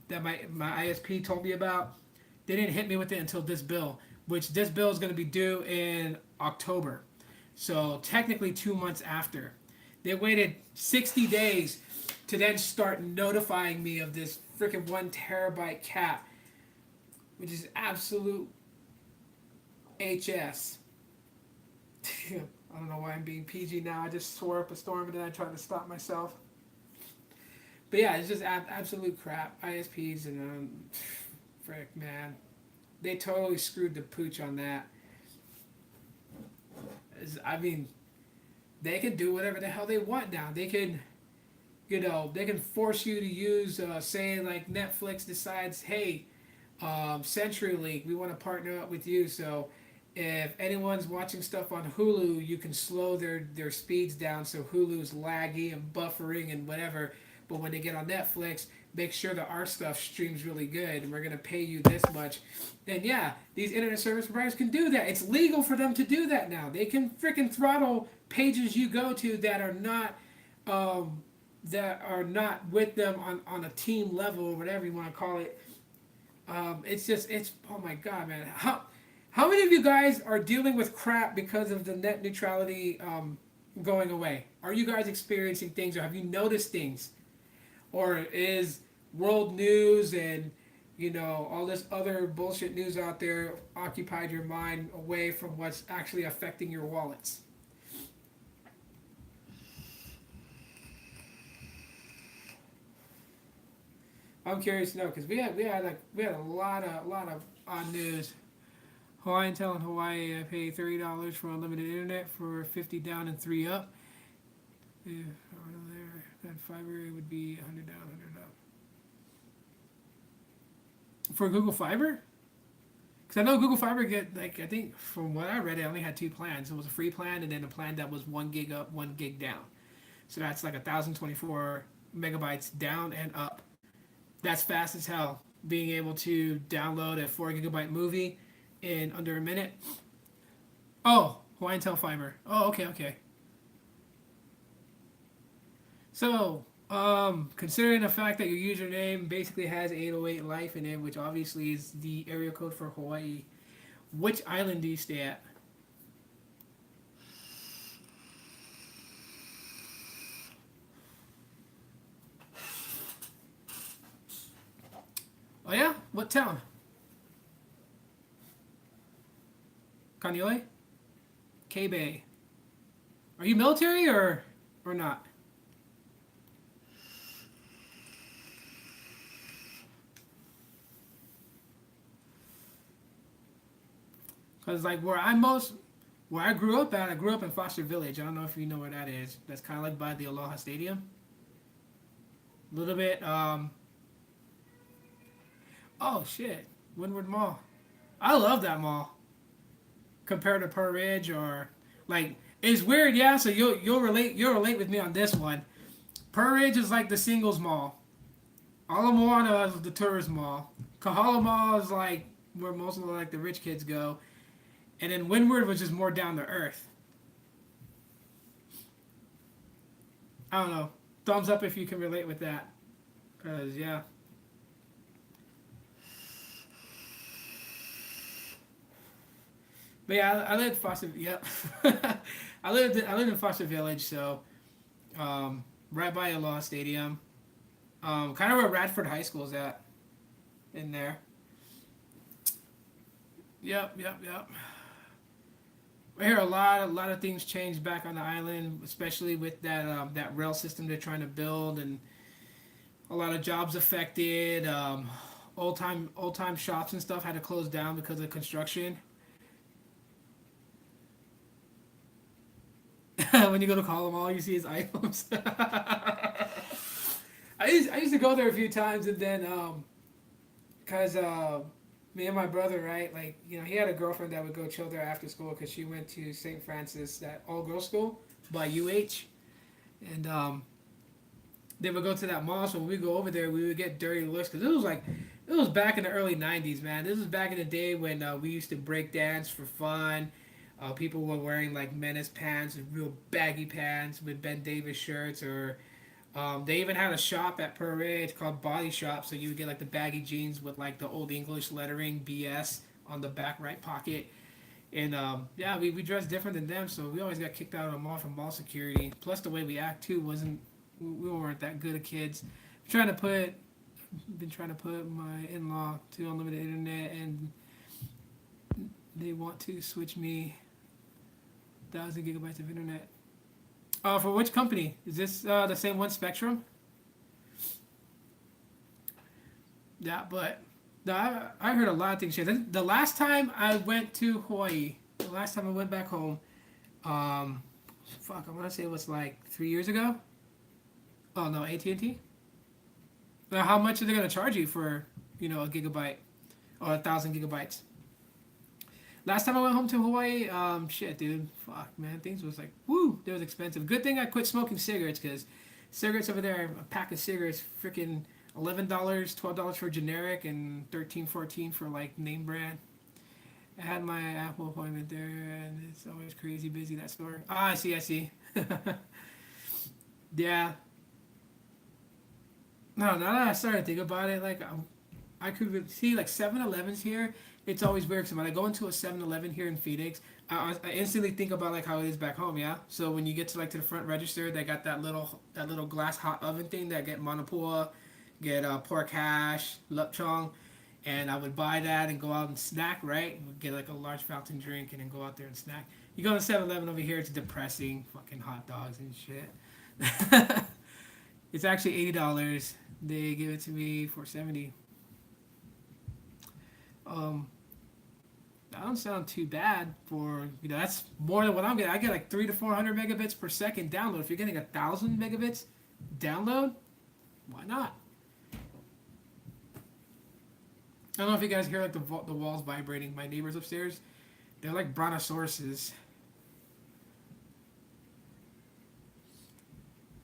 [SPEAKER 1] that my ISP told me about, they didn't hit me with it until this bill, which this bill is gonna be due in October. So technically 2 months after. They waited 60 days to then start notifying me of this freaking 1 terabyte cap, which is absolute HS. I don't know why I'm being PG now. I just swore up a storm and then I tried to stop myself. But yeah, it's just absolute crap. ISPs and frick, man, they totally screwed the pooch on that. I mean, they can do whatever the hell they want now. They can, they can force you to use, say, like Netflix decides, hey, CenturyLink, we want to partner up with you. So if anyone's watching stuff on Hulu, you can slow their speeds down so Hulu's laggy and buffering and whatever. But when they get on Netflix, make sure that our stuff streams really good and we're going to pay you this much. Then yeah, these internet service providers can do that. It's legal for them to do that now. They can freaking throttle pages you go to that are not with them on a team level or whatever you want to call it. It's oh my god, man. How many of you guys are dealing with crap because of the net neutrality going away? Are you guys experiencing things or have you noticed things? Or is world news and all this other bullshit news out there occupied your mind away from what's actually affecting your wallets? I'm curious to know because we had a lot of odd news. Hawaiian telling Hawaii I pay $30 for unlimited internet for 50 down and 3 up. If I were there, then fiber it would be 100 down, 100 up. For Google Fiber? Because I know Google Fiber get like I think from what I read, it only had 2 plans. It was a free plan and then a plan that was 1 gig up, 1 gig down. So that's like 1,024 megabytes down and up. That's fast as hell. Being able to download a 4 gigabyte movie in under a minute. Oh, Hawaiian Tel Fiber. Oh, okay. So, considering the fact that your username basically has 808 life in it, which obviously is the area code for Hawaii, which island do you stay at? Oh yeah? What town? Kaneohe? K-Bay. Are you military or not? Because like where I grew up at, I grew up in Foster Village. I don't know if you know where that is. That's kind of like by the Aloha Stadium. A little bit. Oh shit, Windward Mall. I love that mall compared to Pearl Ridge or like it's weird, yeah. So you'll relate with me on this one. Pearl Ridge is like the singles mall. Ala Moana is the tourist mall. Kahala Mall is like where most of the rich kids go. And then Windward was just more down to earth. I don't know. Thumbs up if you can relate with that. Cause yeah. But yeah, I lived in Foster. Yep. I lived in Foster Village, so right by Aloha Stadium. Kind of where Radford High School is at. In there. Yep. I hear a lot of things changed back on the island, especially with that rail system they're trying to build, and a lot of jobs affected. old time shops and stuff had to close down because of construction. When you go to call them, all you see is items. I used to go there a few times, and then cause me and my brother, right, like he had a girlfriend that would go chill there after school because she went to St. Francis, that all girls school by UH, and they would go to that mall. So when we go over there, we would get dirty looks because it was back in the early '90s, man. This was back in the day when we used to break dance for fun. People were wearing like menace pants, real baggy pants with Ben Davis shirts, or they even had a shop at Parade called Body Shop. So you would get like the baggy jeans with like the old English lettering BS on the back right pocket. And yeah, we dressed different than them, so we always got kicked out of the mall from mall security. Plus, the way we act too wasn't we weren't that good at kids. Trying to put been trying to put my in-law to unlimited internet, and they want to switch me 1,000 gigabytes of internet. For which company is this? The same one, Spectrum? Yeah, but no, I heard a lot of things change. The last time I went to Hawaii, the last time I went back home, um, fuck, I want to say it was like 3 years ago. Oh no, AT&T. Now, how much are they gonna charge you for a gigabyte or 1,000 gigabytes? Last time I went home to Hawaii, shit, dude, fuck, man, things was like, woo, it was expensive. Good thing I quit smoking cigarettes, because cigarettes over there, a pack of cigarettes, freaking $11, $12 for generic, and 13, 14 for like name brand. I had my Apple appointment there, and it's always crazy busy, that store. Ah, I see. Yeah. No, now that I started to think about it, like I could see like 7-Elevens here. It's always weird because when I go into a 7-Eleven here in Phoenix, I instantly think about like how it is back home. Yeah. So when you get to like to the front register, they got that little glass hot oven thing that get manapua, get pork hash, lupchong, and I would buy that and go out and snack. Right, would get like a large fountain drink and then go out there and snack. You go to 7-Eleven over here, it's depressing, fucking hot dogs and shit. It's actually $80. They give it to me for 70. Um, that don't sound too bad for that's more than what I'm getting. I get like 300 to 400 megabits per second download. If you're getting 1,000 megabits download, why not? I don't know if you guys hear like the walls vibrating. My neighbors upstairs, they're like brontosauruses.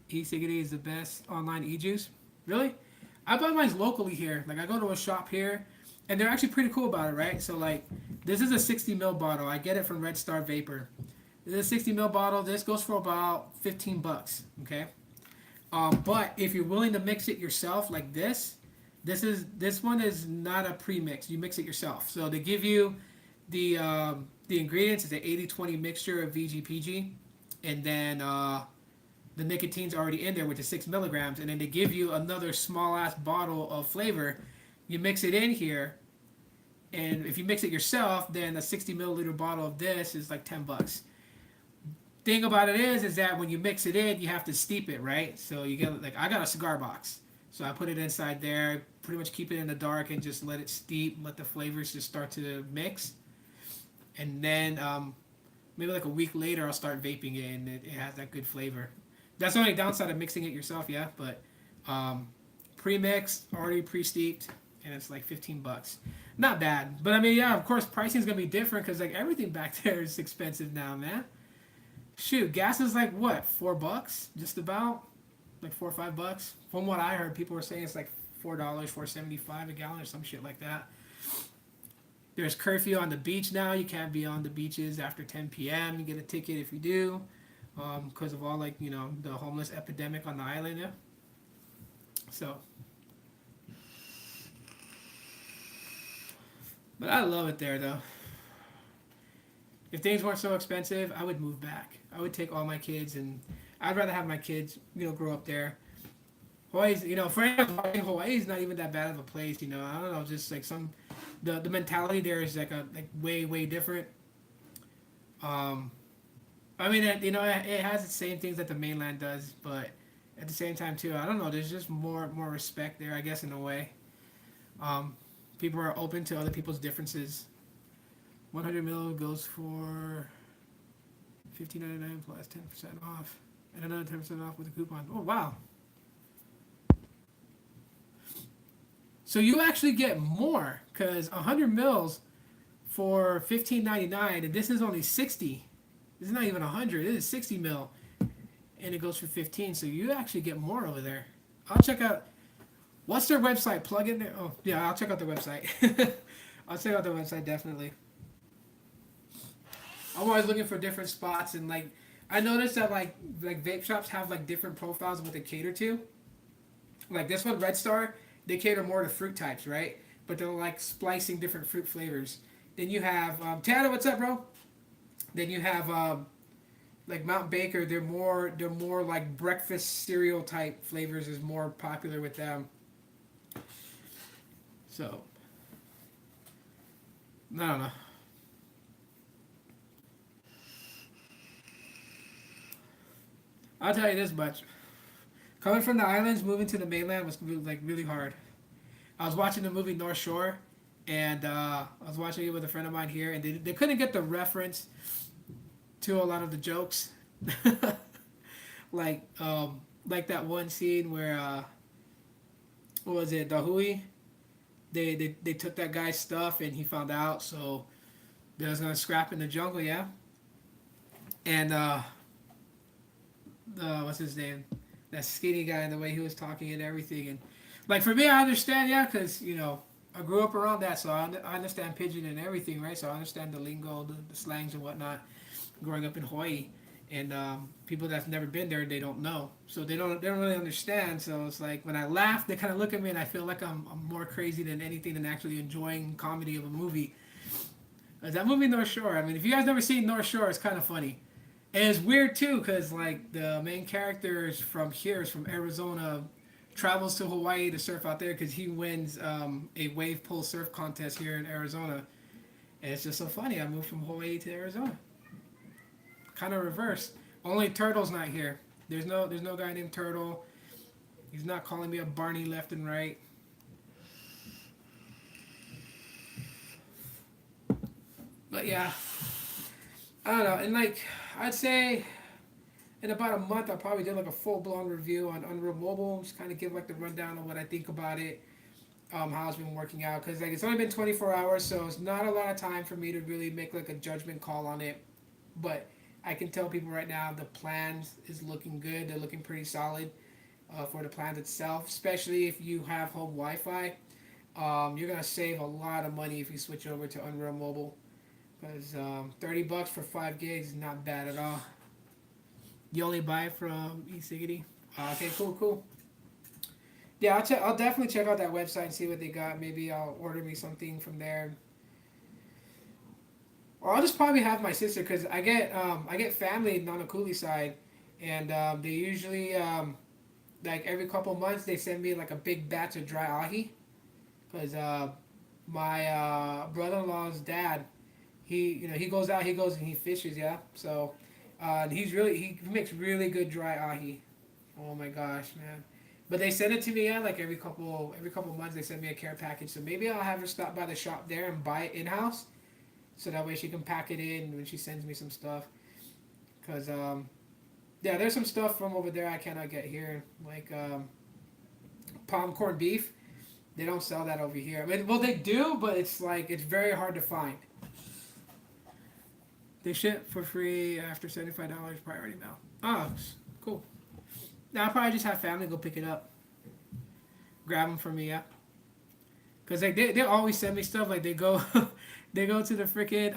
[SPEAKER 1] E-cigarette is the best online e-juice. Really? I buy mine locally here. Like I go to a shop here, and they're actually pretty cool about it, right? So like, this is a 60 ml bottle. I get it from Red Star Vapor. This is a 60 ml bottle. This goes for about $15. Okay. But if you're willing to mix it yourself, like this one is not a pre-mix. You mix it yourself. So they give you the ingredients is an 80-20 mixture of VGPG, and then the nicotine's already in there, which is 6 milligrams, and then they give you another small ass bottle of flavor. You mix it in here, and if you mix it yourself, then a 60 milliliter bottle of this is like $10. Thing about it is that when you mix it in, you have to steep it, right? So you get like I got a cigar box, so I put it inside there, pretty much keep it in the dark and just let it steep, let the flavors just start to mix, and then maybe like a week later I'll start vaping it, and it has that good flavor. That's the only downside of mixing it yourself, yeah. But pre-mixed, already pre-steeped, and it's like $15. Not bad, but I mean, yeah, of course, pricing's gonna be different because like everything back there is expensive now, man. Shoot, gas is like what, $4, just about, like $4 or $5. From what I heard, people were saying it's like $4, $4.75 a gallon or some shit like that. There's curfew on the beach now. You can't be on the beaches after 10 p.m. You get a ticket if you do, because of all like the homeless epidemic on the island. Yeah. So, but I love it there though. If things weren't so expensive, I would move back. I would take all my kids, and I'd rather have my kids, grow up there. Hawaii's, for Hawaii's not even that bad of a place. I don't know, just like the mentality there is like way different. I mean, it has the same things that the mainland does, but at the same time too, I don't know. There's just more respect there, I guess, in a way. Um, People are open to other people's differences. 100 mil goes for 15.99 plus 10% off, and another 10% off with a coupon. Oh wow! So you actually get more because 100 mils for 15.99, and this is only 60. This is not even 100. This is 60 mil, and it goes for 15. So you actually get more over there. I'll check out. What's their website? Plug in there. Oh yeah, I'll check out their website. I'll check out their website definitely. I'm always looking for different spots, and like I noticed that like vape shops have like different profiles of what they cater to. Like this one, Red Star, they cater more to fruit types, right? But they're like splicing different fruit flavors. Then you have Tanner, what's up, bro? Then you have like Mount Baker. They're more like breakfast cereal type flavors is more popular with them. So I don't know. I'll tell you this much: coming from the islands, moving to the mainland was like really hard. I was watching the movie North Shore, and I was watching it with a friend of mine here, and they couldn't get the reference to a lot of the jokes, like like that one scene where what was it, the Hui? They took that guy's stuff and he found out, so they was gonna scrap in the jungle, yeah. And what's his name? That skinny guy and the way he was talking and everything, and like for me, I understand, yeah, because I grew up around that, so I understand pigeon and everything, right? So I understand the lingo, the slangs and whatnot. Growing up in Hawaii, and people that's never been there, they don't know, so they don't really understand. So it's like when I laugh, they kind of look at me, and I feel like I'm more crazy than anything than actually enjoying comedy of a movie. That movie North Shore. I mean, if you guys never seen North Shore, it's kind of funny. And it's weird too, because like the main character is from here, is from Arizona, travels to Hawaii to surf out there because he wins a wave pool surf contest here in Arizona. And it's just so funny. I moved from Hawaii to Arizona. Kind of reversed. Only Turtle's not here. There's no guy named Turtle. He's not calling me a Barney left and right. But yeah, I don't know. And like I'd say in about a month, I'll probably do like a full blown review on Unreal Mobile. Just kind of give like the rundown of what I think about it, how it's been working out. Because like it's only been 24 hours, so it's not a lot of time for me to really make like a judgment call on it. But I can tell people right now the plans is looking good. They're looking pretty solid for the plans itself, especially if you have home Wi-Fi. You're gonna save a lot of money if you switch over to Unreal Mobile, because $30 for 5 gigs is not bad at all. You only buy it from eSiggity. Okay, cool, cool. Yeah, I'll definitely check out that website and see what they got. Maybe I'll order me something from there. Or I'll just probably have my sister because I get family on the Cooley side, and they usually like every couple months they send me like a big batch of dry ahi because my brother-in-law's dad, he goes out, he goes and he fishes, yeah. So and he makes really good dry ahi. Oh my gosh, man. But they send it to me, yeah, like every couple months they send me a care package. So maybe I'll have her stop by the shop there and buy it in house, so that way she can pack it in when she sends me some stuff. Cause yeah, there's some stuff from over there I cannot get here, like palm corned beef. They don't sell that over here. I mean, well, they do, but it's like it's very hard to find. They ship for free after $75 priority mail. Oh, cool. Now I'll probably just have family go pick it up, grab them for me, yeah. Cause like they always send me stuff, like they go they go to the freaking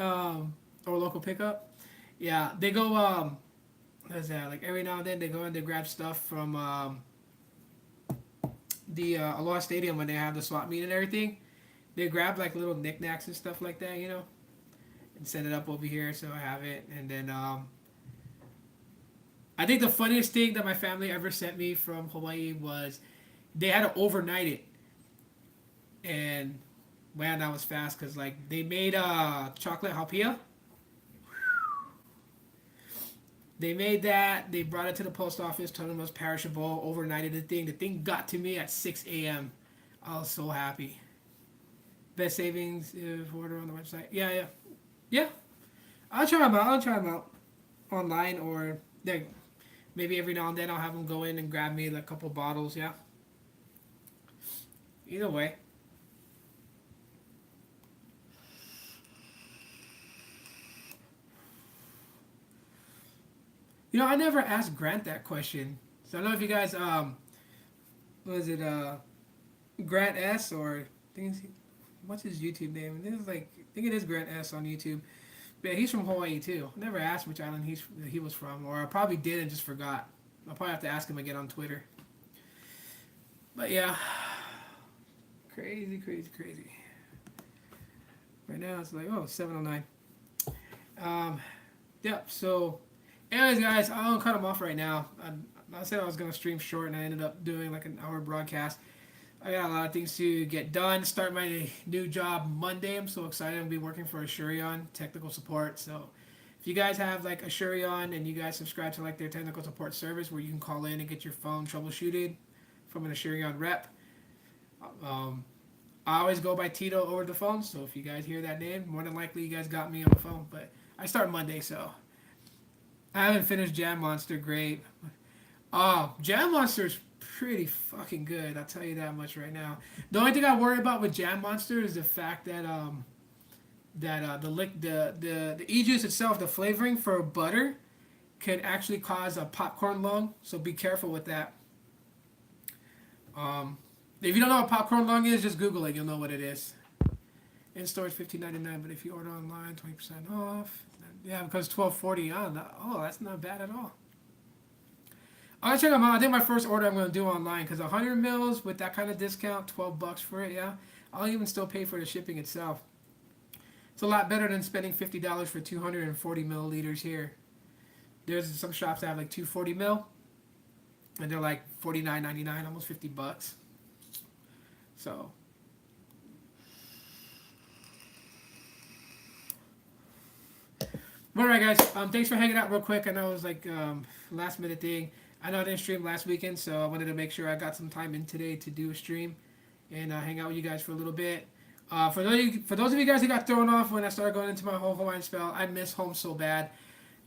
[SPEAKER 1] or local pickup. Yeah, they go what's that? Like every now and then they go and they grab stuff from the Aloha Stadium when they have the swap meet and everything. They grab like little knickknacks and stuff like that, and send it up over here so I have it. And then I think the funniest thing that my family ever sent me from Hawaii was they had to overnight it. And man, that was fast because like they made chocolate hapia. They made that. They brought it to the post office. Told them it was perishable. Overnighted the thing. The thing got to me at 6 a.m. I was so happy. Best savings if order on the website. Yeah, yeah, yeah. I'll try them out. I'll try them out online, or like maybe every now and then I'll have them go in and grab me like a couple bottles. Yeah. Either way. I never asked Grant that question. So I don't know if you guys what is it Grant S, or I think what's his YouTube name? This is like, I think it is Grant S on YouTube. But yeah, he's from Hawaii too. I never asked which island he was from, or I probably did and just forgot. I'll probably have to ask him again on Twitter. But yeah, crazy, crazy, crazy. Right now it's like 7:09. Yep. So, anyways, guys, I'll cut him off right now. I said I was gonna stream short, and I ended up doing like an hour broadcast. I got a lot of things to get done. Start my new job Monday. I'm so excited. I'm gonna be working for Asurion technical support. So, if you guys have like Asurion and you guys subscribe to like their technical support service where you can call in and get your phone troubleshooted from an Asurion rep, um, I always go by Tito over the phone. So if you guys hear that name, more than likely you guys got me on the phone. But I start Monday, so I haven't finished Jam Monster. Great. Oh, Jam Monster's pretty fucking good. I'll tell you that much right now. The only thing I worry about with Jam Monster is the fact that the e-juice itself, the flavoring for butter, can actually cause a popcorn lung. So be careful with that. If you don't know what popcorn lung is, just Google it. You'll know what it is. In store is $15.99, but if you order online, 20% off. Yeah, because $12.40 on. Oh, that's not bad at all. I'll check them out. I think my first order I'm going to do online, because 100 mils with that kind of discount, $12 for it. Yeah, I'll even still pay for the shipping itself. It's a lot better than spending $50 for 240 milliliters here. There's some shops that have like 240 mil, and they're like $49.99, almost $50. So. All right, guys. Thanks for hanging out real quick. I know it was like last minute thing. I know I didn't stream last weekend, so I wanted to make sure I got some time in today to do a stream and hang out with you guys for a little bit. For those of you guys who got thrown off when I started going into my whole Hawaiian spell, I miss home so bad.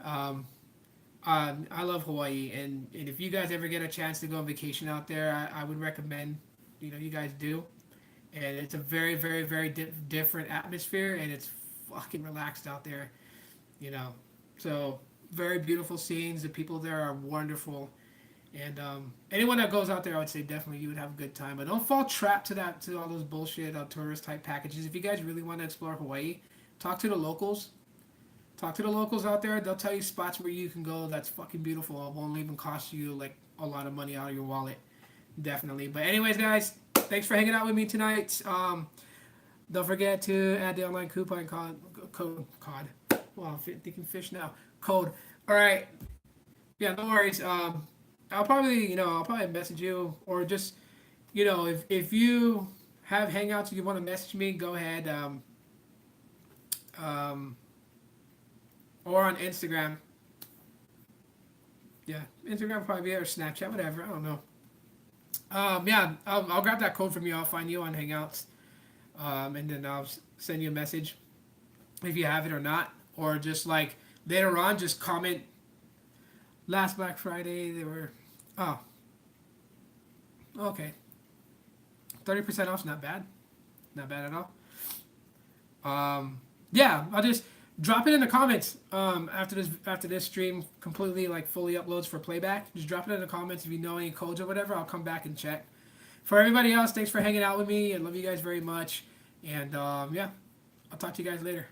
[SPEAKER 1] I love Hawaii, and if you guys ever get a chance to go on vacation out there, I would recommend you guys do. And it's a very, very, very different atmosphere, and it's fucking relaxed out there. So very beautiful scenes. The people there are wonderful, and anyone that goes out there, I would say definitely you would have a good time. But don't fall trapped to all those bullshit tourist type packages. If you guys really want to explore Hawaii, talk to the locals. Talk to the locals out there. They'll tell you spots where you can go that's fucking beautiful. It won't even cost you like a lot of money out of your wallet. Definitely. But anyways, guys, thanks for hanging out with me tonight. Don't forget to add the online coupon code. Well, I'm thinking fish now. Code. All right. Yeah, no worries. I'll probably message you, or just, if you have hangouts and you want to message me, go ahead. Or on Instagram. Yeah, Instagram probably, or Snapchat, whatever. I don't know. Yeah, I'll grab that code from you. I'll find you on Hangouts, and then I'll send you a message if you have it or not, or just like later on, just comment. Last Black Friday, they were, oh, okay, 30% off's not bad, not bad at all. Yeah, I'll just drop it in the comments after this stream completely like fully uploads for playback. Just drop it in the comments if you know any codes or whatever. I'll come back and check. For everybody else, thanks for hanging out with me. I love you guys very much. And yeah, I'll talk to you guys later.